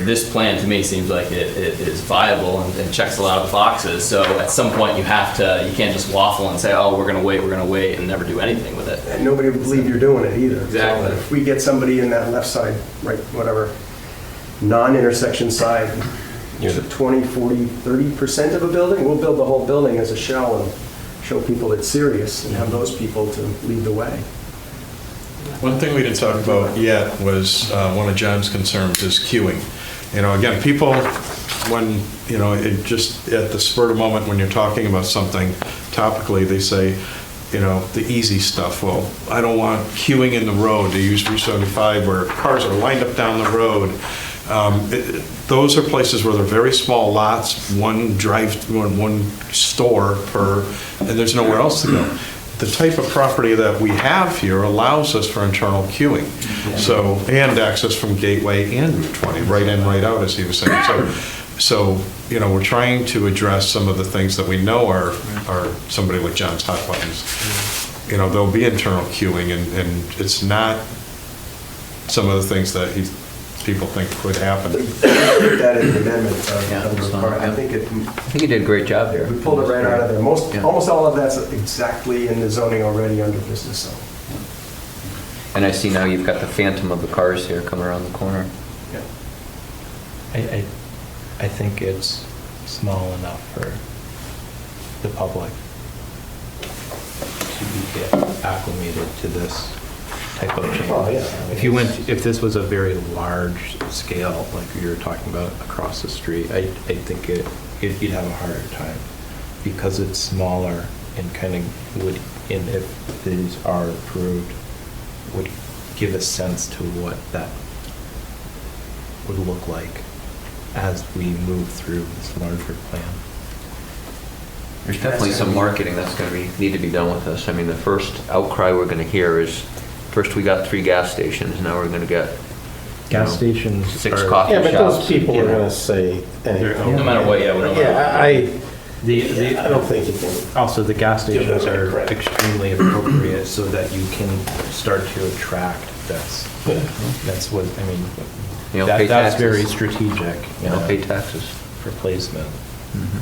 this plan to me seems like it is viable and checks a lot of the boxes, so at some point you can't just waffle and say, oh, we're gonna wait, and never do anything with it. and nobody will believe you're doing it either. Exactly. So if we get somebody in that left side, right, whatever, non-intersection side, Yeah. 20, 40, 30% of a building, we'll build the whole building as a shell and show people it's serious and have those people to lead the way. One thing we didn't talk about yet was one of John's concerns is queuing. Again, people, when, it just at the spur of the moment when you're talking about something topically, they say, the easy stuff. Well, I don't want queuing in the road. They use Route 75 where cars are lined up down the road. Those are places where they're very small lots, one store per, and there's nowhere else to go. The type of property that we have here allows us for internal queuing. So, and access from Gateway and Route 20, right in, right out, as he was saying. So, we're trying to address some of the things that we know are somebody like John's hot buttons. There'll be internal queuing, and it's not some of the things that people think could happen. That is an amendment. Yeah, of it's the fine, part. yeah. I think I think you did a great job there. we pulled it right out of there. Yeah. Almost all of that's exactly in the zoning already under business zone. And I see now you've got the phantom of the cars here coming around the corner. I think it's small enough for the public to get acclimated to this type of change. Oh, yeah. If this was a very large scale, like you were talking about across the street, I think you'd have a harder time because it's smaller and kind of would, and if these are approved, would give a sense to what that would look like as we move through this larger plan. There's definitely some marketing that's going to need to be done with this. I mean, the first outcry we're going to hear is, first we got 3 gas stations, now we're going to get Gas stations 6 are- coffee Yeah, but shops. those people are gonna say anything. No matter what, we don't know. Yeah, I don't think you can. Also, the gas Give them stations are credit. extremely appropriate so that you can start to attract this. That's what, I mean, You don't pay that's very taxes. strategic, You don't pay taxes. for placement.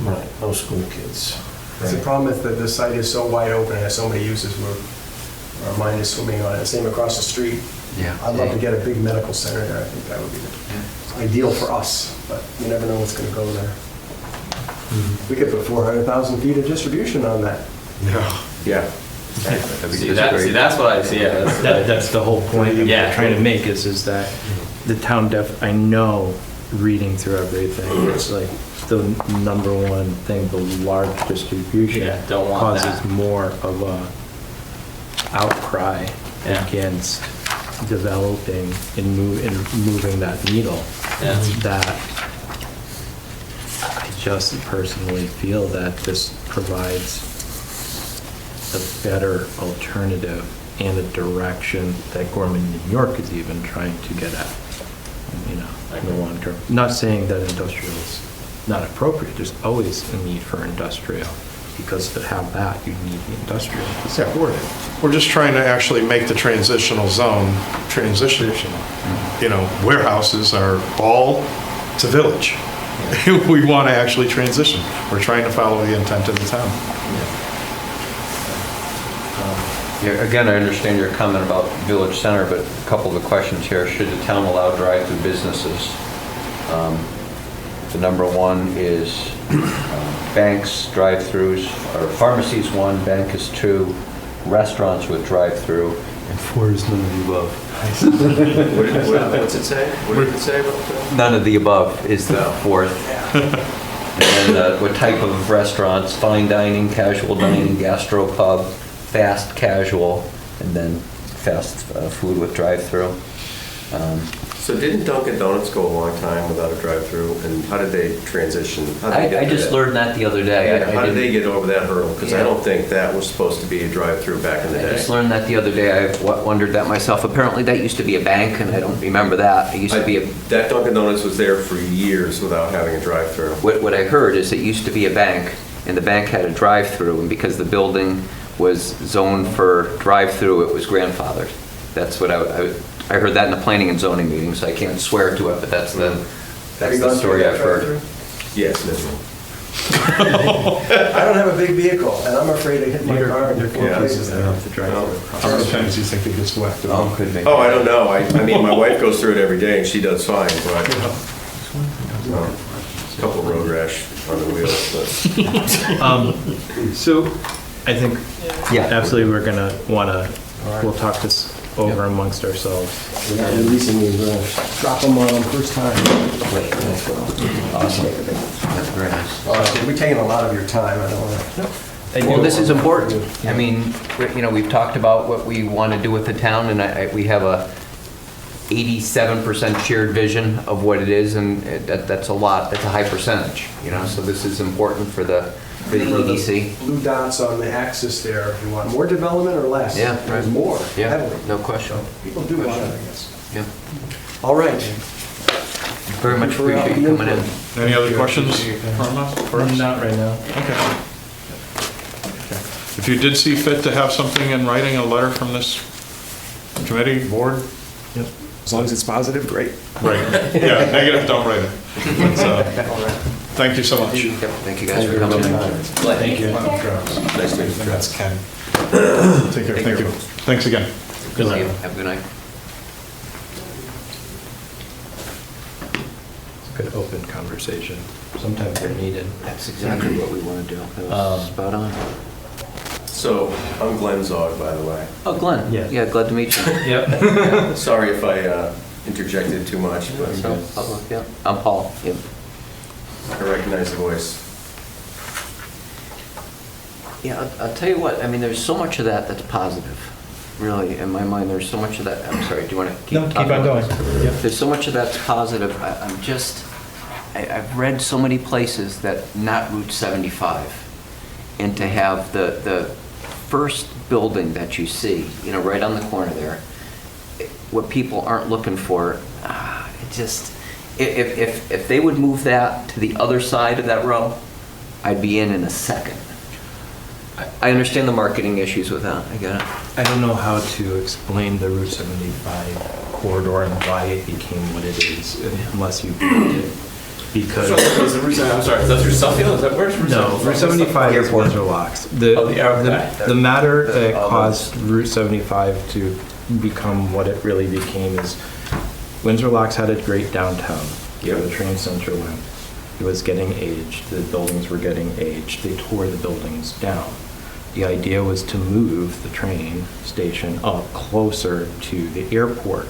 Right, no school kids. The problem is that the site is so wide open and has so many uses where our mind is swimming on it. Same across the street. Yeah. I'd love to get a big medical center there. I think that would be ideal for us, but you never know what's going to go there. We could put 400,000 feet of distribution on that. Yeah. That'd be See, just great. that's what I see, yeah. That's the whole point I'm Yeah. trying to make is that the town I know, reading through everything, it's like the number one thing, the large distribution Yeah, don't want causes that. more of a outcry Yeah. against developing and moving that needle. Yeah. That I just personally feel that this provides a better alternative and a direction that Gorman, New York is even trying to get at, in the long term. Not saying that industrial is not appropriate, there's always a need for industrial, because to have that, you need the industrial to support it. We're just trying to actually make the transitional zone transition. Warehouses are all to village. We want to actually transition. We're trying to follow the intent of the town. Yeah, again, I understand your comment about village center, but a couple of the questions here. Should the town allow drive-through businesses? The number one is banks, drive-throughs, or pharmacies, 1, bank is 2, restaurants with drive-through. And 4 is none of the above. What's it say? What did it say about that? None of the above is the 4th. And then what type of restaurants, fine dining, casual dining, gastropub, fast casual, and then fast food with drive-through. So didn't Dunkin' Donuts go a long time without a drive-through, and how did they transition? How did they get I to just that? learned that the other day. Yeah, how did they get over that hurdle? Because I Yeah. don't think that was supposed to be a drive-through back in the I day. just learned that the other day. I wondered that myself. Apparently, that used to be a bank, and I don't remember that. It used to be a. That Dunkin' Donuts was there for years without having a drive-through. What I heard is it used to be a bank, and the bank had a drive-through, and because the building was zoned for drive-through, it was grandfathered. That's what I heard that in the planning and zoning meeting, so I can't swear to it, but that's the story I've heard. Yes, literally. I don't have a big vehicle, and I'm afraid to hit my car in There are four Yeah. places that have to drive No. through. How many times do you think it gets wet? Oh, could be. Oh, I don't know. I mean, my wife goes through it every day, and she does fine, but a couple road rash on the wheels, but. So I think Yeah. absolutely we're gonna we'll talk this over amongst ourselves. We're not releasing these, drop them on first time. Awesome. That's very nice. We're taking a lot of your time, I don't want to. Well, this is important. I mean, we've talked about what we want to do with the town, and we have a 87% shared vision of what it is, and that's a lot. That's a high percentage, so this is important for the EDC. Blue dots on the axis there, you want more development or less? Yeah, There's right. more, Yeah, heavily. no question. People do want it, I guess. Yeah. All right. Very much appreciate you coming in. Any other questions from us? Not right now. Okay. If you did see fit to have something in writing, a letter from this committee, board? As long as it's positive, great. Right. Yeah, negative, don't write it. But, thank you so much. Yep, thank you guys for coming in. Thank you. Nice to meet you. That's Ken. Take care, thank you. Thanks again. Good night. Have a good night. It's a good open conversation. Sometimes they're needed. That's exactly what we want to do. That was spot on. So, I'm Glenn Zog, by the way. Oh, Glenn. Yeah. Yeah, glad to meet you. Yep. Sorry if I interjected too much, but So, public, yeah. I'm Paul. Yep. I recognize the voice. Yeah, I'll tell you what, I mean, there's so much of that that's positive. Really, in my mind, there's so much of that. I'm sorry, do you want to keep No, keep talking on about going. this? Yep. There's so much of that's positive. I've read so many places that not Route 75. And to have the first building that you see, right on the corner there, what people aren't looking for, it just, if they would move that to the other side of that row, I'd be in a second. I understand the marketing issues with that, I get it. I don't know how to explain the Route 75 corridor and why it became what it is unless you built it. Because I'm sorry, is that through Suffield? Is that where's Route no, Route 75 is Windsor Locks. Oh, the airport. The matter that caused Route 75 to become what it really became is Windsor Locks had a great downtown. Yep. Where the train center went. It was getting aged. The buildings were getting aged. They tore the buildings down. The idea was to move the train station up closer to the airport.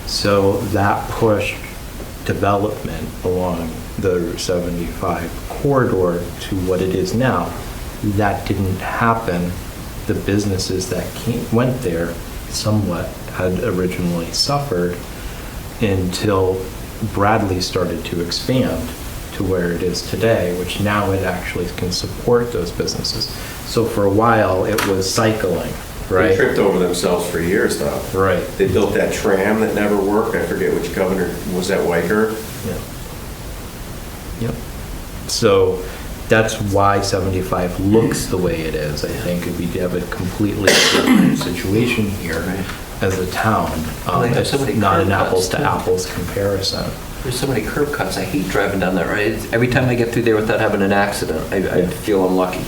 So that pushed development along the Route 75 corridor to what it is now. That didn't happen. The businesses that went there somewhat had originally suffered until Bradley started to expand to where it is today, which now it actually can support those businesses. So for a while, it was cycling, They right? tripped over themselves for years, though. Right. They built that tram that never worked. I forget which governor, was that Weicker? Yeah. Yep. So that's why 75 looks the way it is. I think if we have a completely different situation here as a town, Well, they have it's so many not an curb cuts, apples to too. apples comparison. There's so many curb cuts. I hate driving down that road. Every time I get through there without having an accident, I feel unlucky.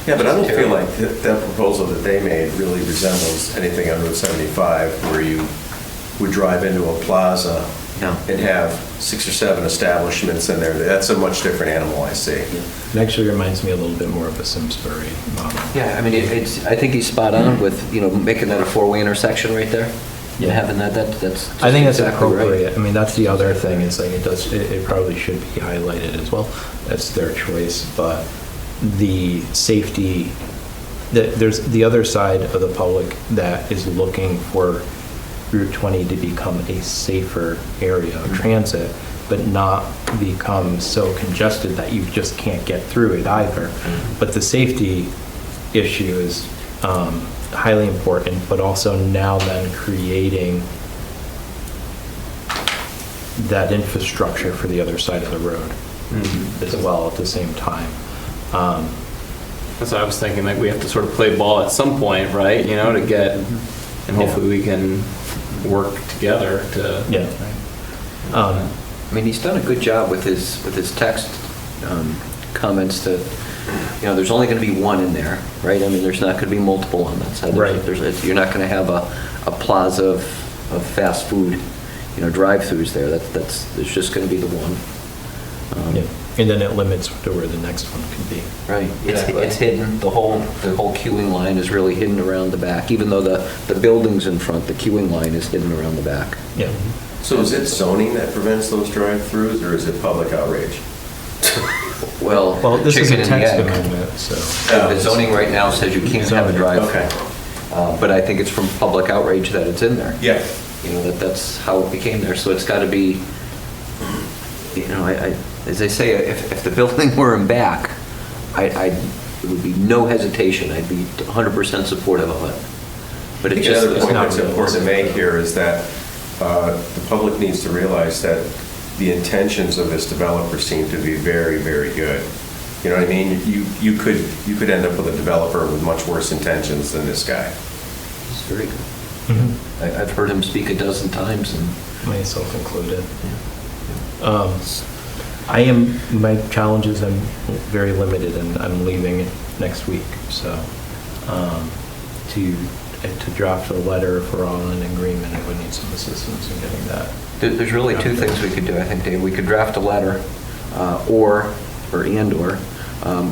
Yeah, but I don't feel like that proposal that they made really resembles anything on Route 75 where you would drive into a plaza No. and have 6 or 7 establishments in there. That's a much different animal, I see. It actually reminds me a little bit more of a Simsbury model. Yeah, I mean, I think he's spot on with, making that a four-way intersection right there. Yeah, having that's. I think that's exactly right. appropriate. I mean, that's the other thing, is like, it probably should be highlighted as well. That's their choice, but the safety, there's the other side of the public that is looking for Route 20 to become a safer area of transit, but not become so congested that you just can't get through it either. But the safety issue is highly important, but also now then creating that infrastructure for the other side of the road as well at the same time. That's what I was thinking, like we have to sort of play ball at some point, right? You know, to get, and hopefully we can work together to. Yeah. I mean, he's done a good job with his text comments that, you know, there's only going to be one in there, right? I mean, there's not going to be multiple on that side. Right. You're not going to have a plaza of fast food, you know, drive-throughs there. There's just going to be the one. Yeah. And then it limits to where the next one could be. Right. It's hidden. The whole queuing line is really hidden around the back. Even though the building's in front, the queuing line is hidden around the back. Yeah. So is it zoning that prevents those drive-throughs, or is it public outrage? Well, this is chicken a and text the egg. amendment, so. The zoning right now says you can't have a drive. Okay. But I think it's from public outrage that it's in there. Yeah. You know, that's how it became there. So it's got to be, you know, as they say, if the building were in back, it would be no hesitation. I'd be 100% supportive of it. But I it's think just another point not that's important to make here is that the public needs to realize that the intentions of this developer seem to be very, very good. You know what I mean? You could end up with a developer with much worse intentions than this guy. It's very good. Mhm. I've heard him speak a dozen times, and Myself included. My challenges, I'm very limited, and I'm leaving next week, so to draft a letter if we're all in agreement, I would need some assistance in getting that. there's really two things we could do, I think, Dave. We could draft a letter, or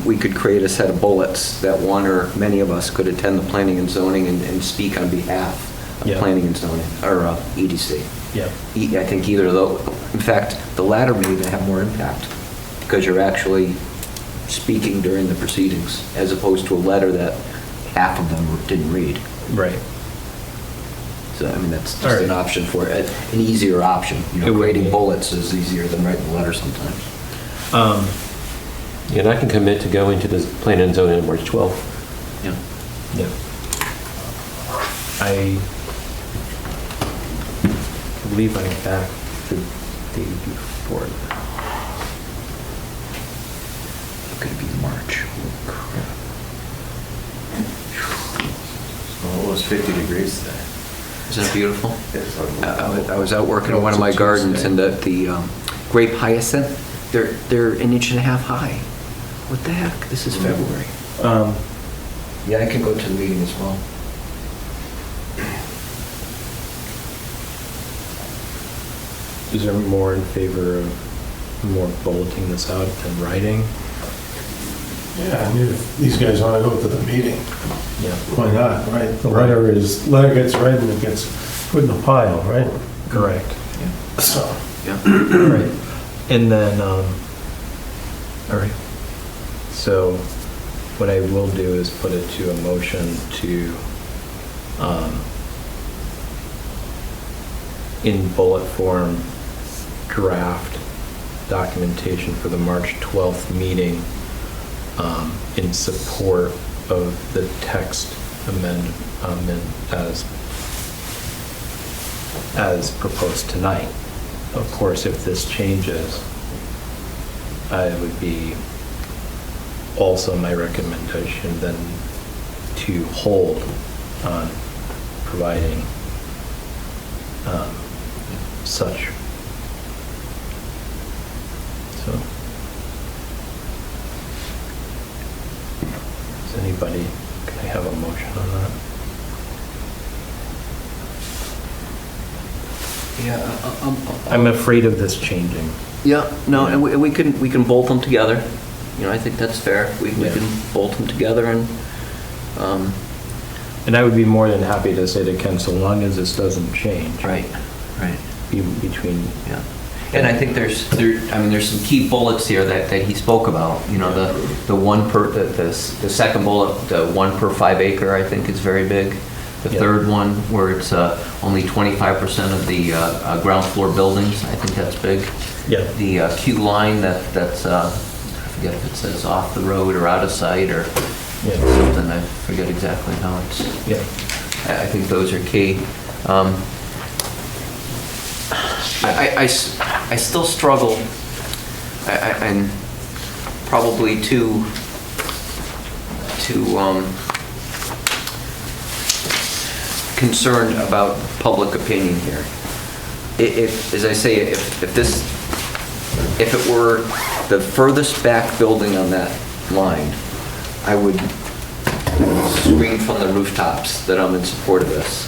we could create a set of bullets that one or many of us could attend the planning and zoning and speak on behalf of Yeah. planning and zoning, or EDC. Yeah. I think either of those, in fact, the latter may even have more impact, because you're actually speaking during the proceedings, as opposed to a letter that half of them didn't read. Right. So, I mean, that's All just right. an option for it, an easier option. You It know, would creating be. bullets is easier than writing a letter sometimes. And I can commit to going to the planning and zoning on March 12th. Yeah. Yeah. I believe I'm back the day before that. Could be March. Oh, crap. Well, it was 50 degrees today. Isn't it beautiful? It's I was out working in one of my gardens, and the grape hyacinth, they're an inch and a half high. What the heck? This is February. Yeah, I can go to the meeting as well. Is there more in favor of more bulleting this out than writing? Yeah, I mean, if these guys want to go to the meeting, Yeah. why not, right? The letter gets read and it gets put in a pile, right? Correct. So, Yeah. All right. And then, all right. So what I will do is put it to a motion to, in bullet form, draft documentation for the March 12th meeting in support of the text amendment as proposed tonight. Of course, if this changes, it would be also my recommendation then to hold on providing such. So, does anybody, can I have a motion on that? Yeah. I'm afraid of this changing. Yeah, no, and we can bolt them together. You know, I think that's fair. We Yeah. can bolt them together, and And I would be more than happy to say to Ken, so long as this doesn't change. Right. Between. Yeah. And I think there's some key bullets here that he spoke about. You know, the second bullet, the 1 per 5 acre, I think is very big. The third one, where it's only 25% of the ground floor buildings, I think that's big. Yeah. The Q line that's I forget if it says off the road or out of sight or something. I forget exactly how it's. Yeah. I think those are key. I still struggle, I'm probably too concerned about public opinion here. As I say, if it were the furthest back building on that line, I would scream from the rooftops that I'm in support of this.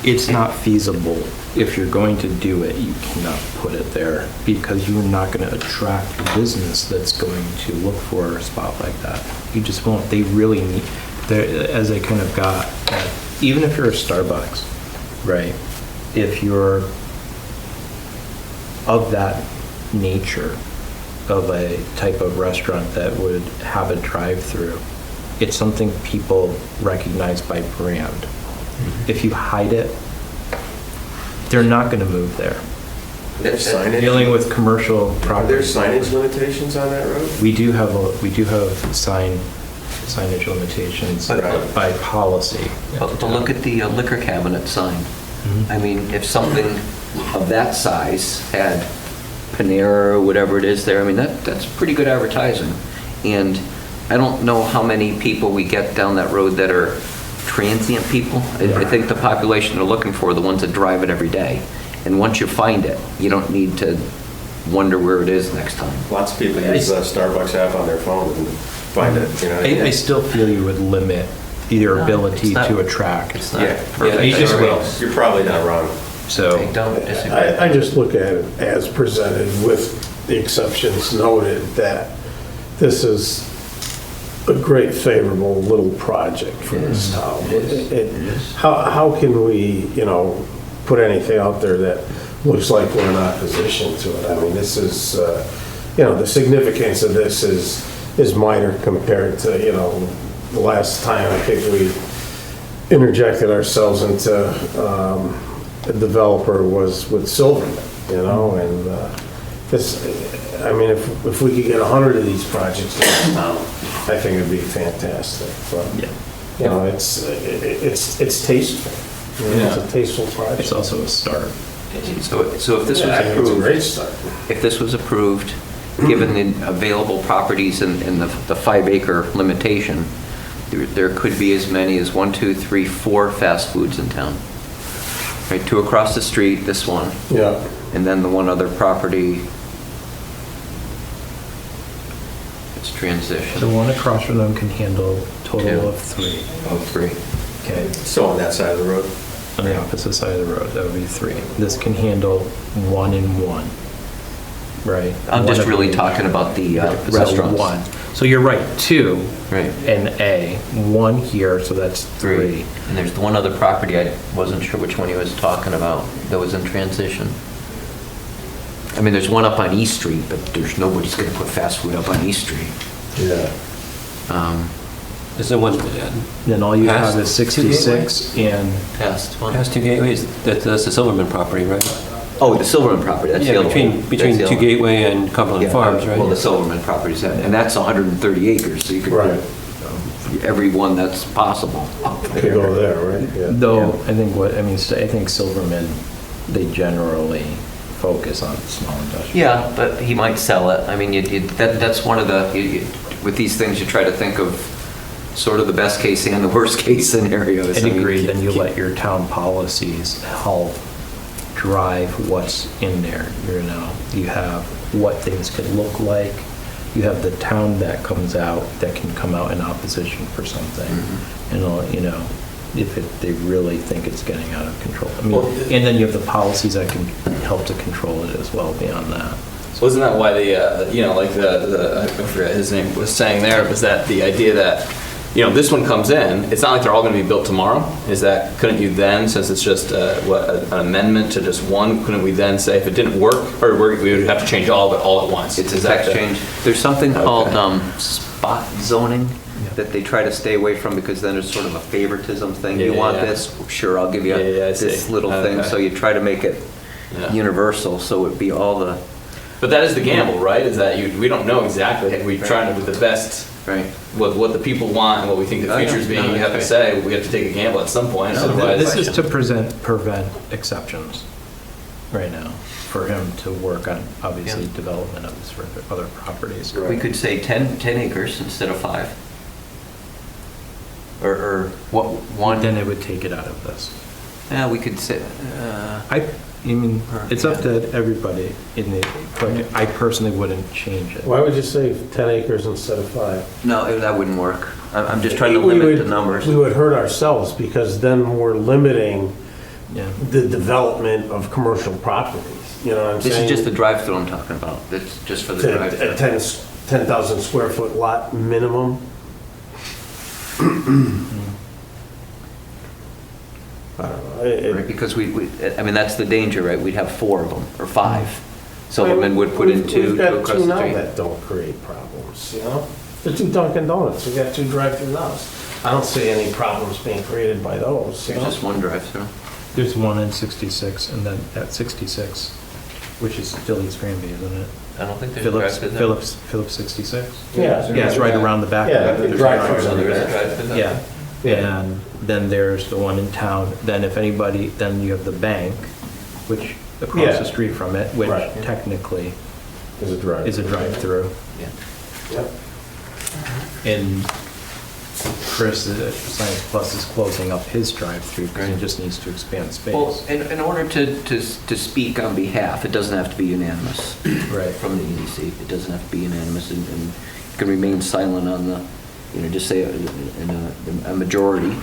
It's not feasible. If you're going to do it, you cannot put it there because you're not going to attract business that's going to look for a spot like that. You just won't. They really need, as I kind of got at, even if you're a Starbucks, right? If you're of that nature of a type of restaurant that would have a drive-through, it's something people recognize by brand. Mm-hmm. If you hide it, they're not going to move there. There's signage. Dealing with commercial Are property. there signage limitations on that road? We do have signage limitations But- by policy. But look at the liquor cabinet sign. I mean, if something of that size had Panera or whatever it is there, I mean, that's pretty good advertising. And I don't know how many people we get down that road that are transient people. I think the population they're looking for are the ones that drive it every day. And once you find it, you don't need to wonder where it is next time. Lots of people use the Starbucks app on their phone and find it, you know. I still feel you would limit your No, ability it's not- to attract. It's not Yeah, perfect. you just will. You're probably not wrong. So. I don't disagree. I just look at it as presented with the exceptions noted that this is a great favorable little project for this town. How can we, put anything out there that looks like we're in opposition to it? I mean, this is, the significance of this is minor compared to, the last time I think we interjected ourselves into a developer was with Silverman, and this, I mean, if we could get 100 of these projects in this town, I think it'd be fantastic. But, it's tasteful. It's a tasteful project. It's also a start. So if this was I think it's a great approved, start. if this was approved, given the available properties and the 5 acre limitation, there could be as many as 1, 2, 3, 4 fast foods in town. Right, 2 across the street, this one, Yeah. and then the one other property. It's transition. The one across from them can handle a total 2. of 3. Oh, 3. Okay. So on that side of the road? On the opposite side of the road, that would be 3. This can handle 1 and 1. Right? I'm One just of really them- talking about the So restaurants. 1. So you're right, 2 Right. and A, 1 here, so that's 3. And there's the one other property, I wasn't sure which one he was talking about, that was in transition. I mean, there's one up on East Street, but nobody's gonna put fast food up on East Street. Yeah. Is there one Then all you Past have is 66 and, Past one? past 2 gateways? That's the Silverman property, right? Oh, the Silverman property, that's the Yeah, other one. between That's the 2 other one. Gateway and Cumberland Yeah, Farms, right? Well, the Silverman property's, and that's 130 acres, so you could Right. put every one that's possible. Could go there, right? Yeah. though, I think Silverman, they generally focus on small industrial. Yeah, but he might sell it. I mean, that's one of the, with these things, you try to think of sort of the best case and the worst case scenarios. I agree, then you let your town policies help drive what's in there, You have what things can look like. You have the town that comes out, that can come out in opposition for something. And, if they really think it's getting out of control. I mean, and then you have the policies that can help to control it as well beyond that. So isn't that why I forget his name, was saying there, was that the idea that this one comes in, it's not like they're all gonna be built tomorrow. Couldn't you then, since it's just, an amendment to just one, couldn't we then say if it didn't work, or we would have to change all of it all at once? It's a Is that text the- change. There's something Okay. called spot zoning that they try to stay away from because then it's sort of a favoritism thing. You Yeah, want yeah. this? Sure, I'll give you Yeah, I this see. little thing. Okay. So you try to make it Yeah. universal, so it'd be all the, But that is the gamble, right? Is that we don't know exactly. We're trying to with the best, right? what the people want and what we think the Oh, yeah. future's being. No, You have to that's say we have to take a gamble at some point. No, Otherwise, This is to prevent exceptions right now for him to work on, obviously, Yeah. development of this for other properties. We could say 10 acres instead of 5. Or what, one, Then it would take it out of this. yeah, we could say, I mean, it's up to everybody in the, but I personally wouldn't change it. Why would you say 10 acres instead of 5? no, that wouldn't work. I'm just trying to limit the numbers. We would hurt ourselves because then we're limiting Yeah. the development of commercial properties. You know what I'm This saying? is just the drive-through I'm talking about. It's just for the To drive-through. a 10,000 square foot lot minimum. I don't know. Right, because I mean, that's the danger, right? We'd have 4 of them, or 5. Silverman would put in 2 We've got across two the now street. that don't create problems, you know? The 2 Dunkin' Donuts, we got 2 drive-through houses. I don't see any problems being created by those, you There's know? just one drive-through. There's one in 66, and then at 66, which is still East Granby, isn't it? I don't think there's a drive-through there. Phillips 66? Yeah. Yeah, it's right around the back. Yeah, of the it. drive-throughs So under there is a there. drive-through there? Yeah, Yeah. and then there's the one in town, then if anybody, then you have the bank, which across Yeah. the street from it, which Right. technically Is a drive. is a drive-through. Yeah. Yep. And Chris, Science Plus is closing up his drive-through because he Right. just needs to expand Well, space. in order to speak on behalf, it doesn't have to be unanimous. Right. From the EDC, it doesn't have to be unanimous, and you can remain silent on the, just say a majority,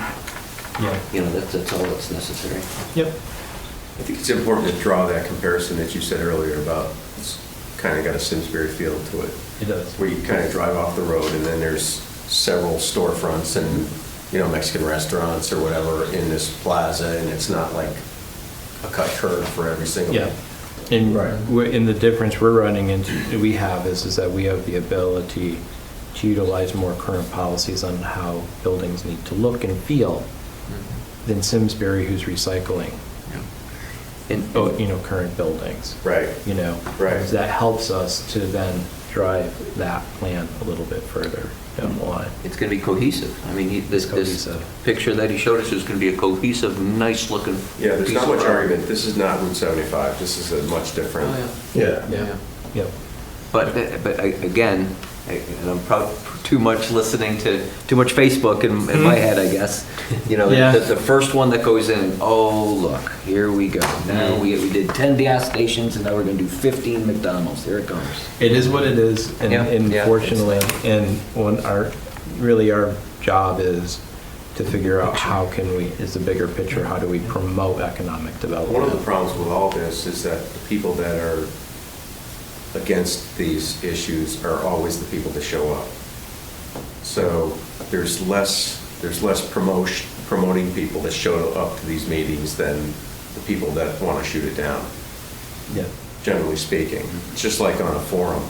Yeah. that's all that's necessary. Yep. I think it's important to draw that comparison that you said earlier about, it's kind of got a Simsbury feel to it, It does. where you kind of drive off the road and then there's several storefronts and, Mexican restaurants or whatever in this plaza, and it's not like a cut curve for every single. Yeah. And Right. in the difference we're running into, we have is that we have the ability to utilize more current policies on how buildings need to look and feel than Simsbury, who's recycling, And, current buildings. Right. Right. That helps us to then drive that plan a little bit further down the line. it's going to be cohesive. I mean, this Cohesive. picture that he showed us is going to be a cohesive, nice-looking Yeah, there's piece not of much property. argument. This is not Route 75. This is a much different. Oh, yeah. Yeah. Yep. But again, and I'm probably too much listening to, too much Facebook in my head, I guess. Yeah. The first one that goes in, oh, look, here we go. Now we did 10 gas stations and now we're gonna do 15 McDonald's. Here it comes. It is what it is, and Yeah. Yeah. fortunately, and when our job is to figure out how can we, is the bigger picture, how do we promote economic development? One of the problems with all this is that the people that are against these issues are always the people that show up. So there's less promoting people that show up to these meetings than the people that want to shoot it down, Yeah. generally speaking. It's just like on a forum,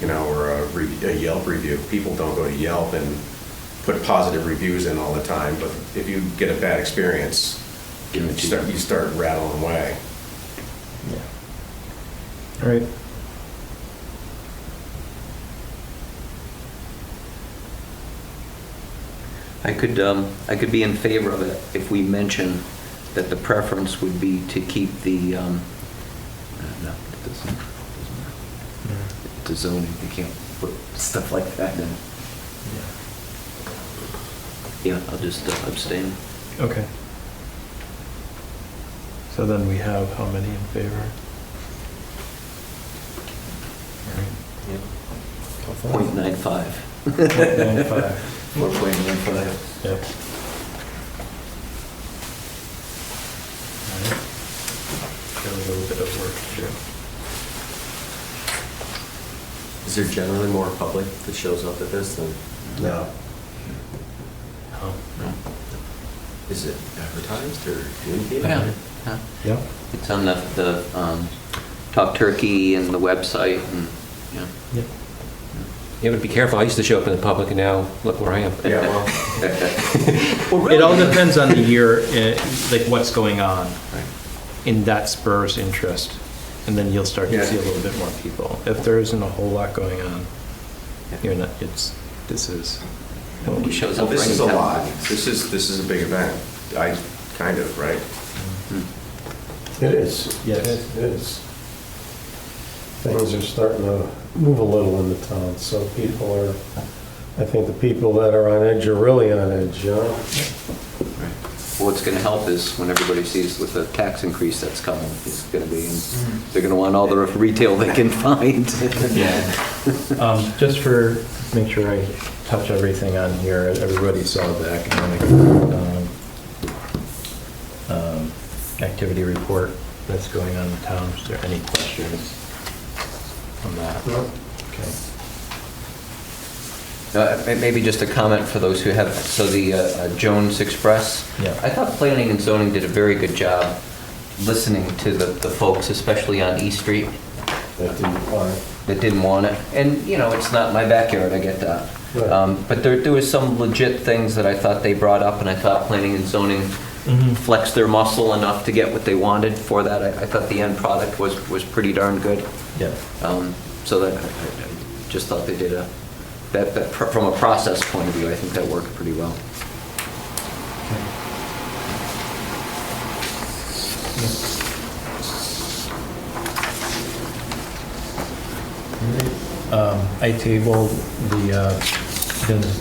or a Yelp review. People don't go to Yelp and put positive reviews in all the time, but if you get a bad experience, you start rattling away. All right. I could be in favor of it if we mention that the preference would be to keep the, no, it doesn't matter. It's a zoning, you can't put stuff like that in. Yeah, I'll just abstain. Okay. So then we have how many in favor? All right. 0.95. 0.95. 4.95. Yep. All right. Got a little bit of work to do. Is there generally more public that shows up at this than? No. Is it advertised or communicated? Yeah. Yeah. It's on the Talk Turkey and the website and, yeah. Yep. Yeah, but be careful. I used to show up in the public, and now look where I am. Yeah, well, It all depends on the year, like what's going on Right. in that spur's interest. And then you'll start to Yeah. see a little bit more people. If there isn't a whole lot going on, you're not, this is. Nobody shows well, up. this for any is a town lot. meeting. This is a big event. Kind of, right? It is. Yes. It is. Things are starting to move a little in the town, so people are, I think the people that are on edge are really on edge, you know? Right. Well, what's going to help is when everybody sees with the tax increase that's coming, it's going to be, they're going to want all the retail they can find. Just for, make sure I touch everything on here, everybody saw the economic activity report that's going on in town. Is there any questions on that? No. Okay. Maybe just a comment for those who have, so the Jones Express. Yeah. I thought planning and zoning did a very good job listening to the folks, especially on East Street, That didn't fly. that didn't want it. And, you know, it's not my backyard, I get that. Right. But there was some legit things that I thought they brought up, and I thought planning and zoning flexed their muscle enough to get what they wanted for that. I thought the end product was pretty darn good. Yeah. So that, I just thought they did from a process point of view, I think that worked pretty well. I tabled the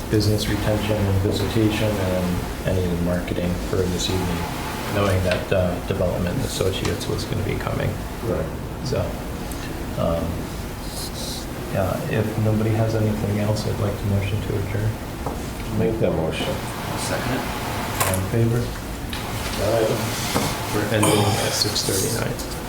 business retention and visitation and any of the marketing for this evening, knowing that Development Associates was going to be coming. Right. So, yeah, if nobody has anything else, I'd like to motion to adjourn. Make that motion. Second it. All in favor? All right. We're ending at 6:39.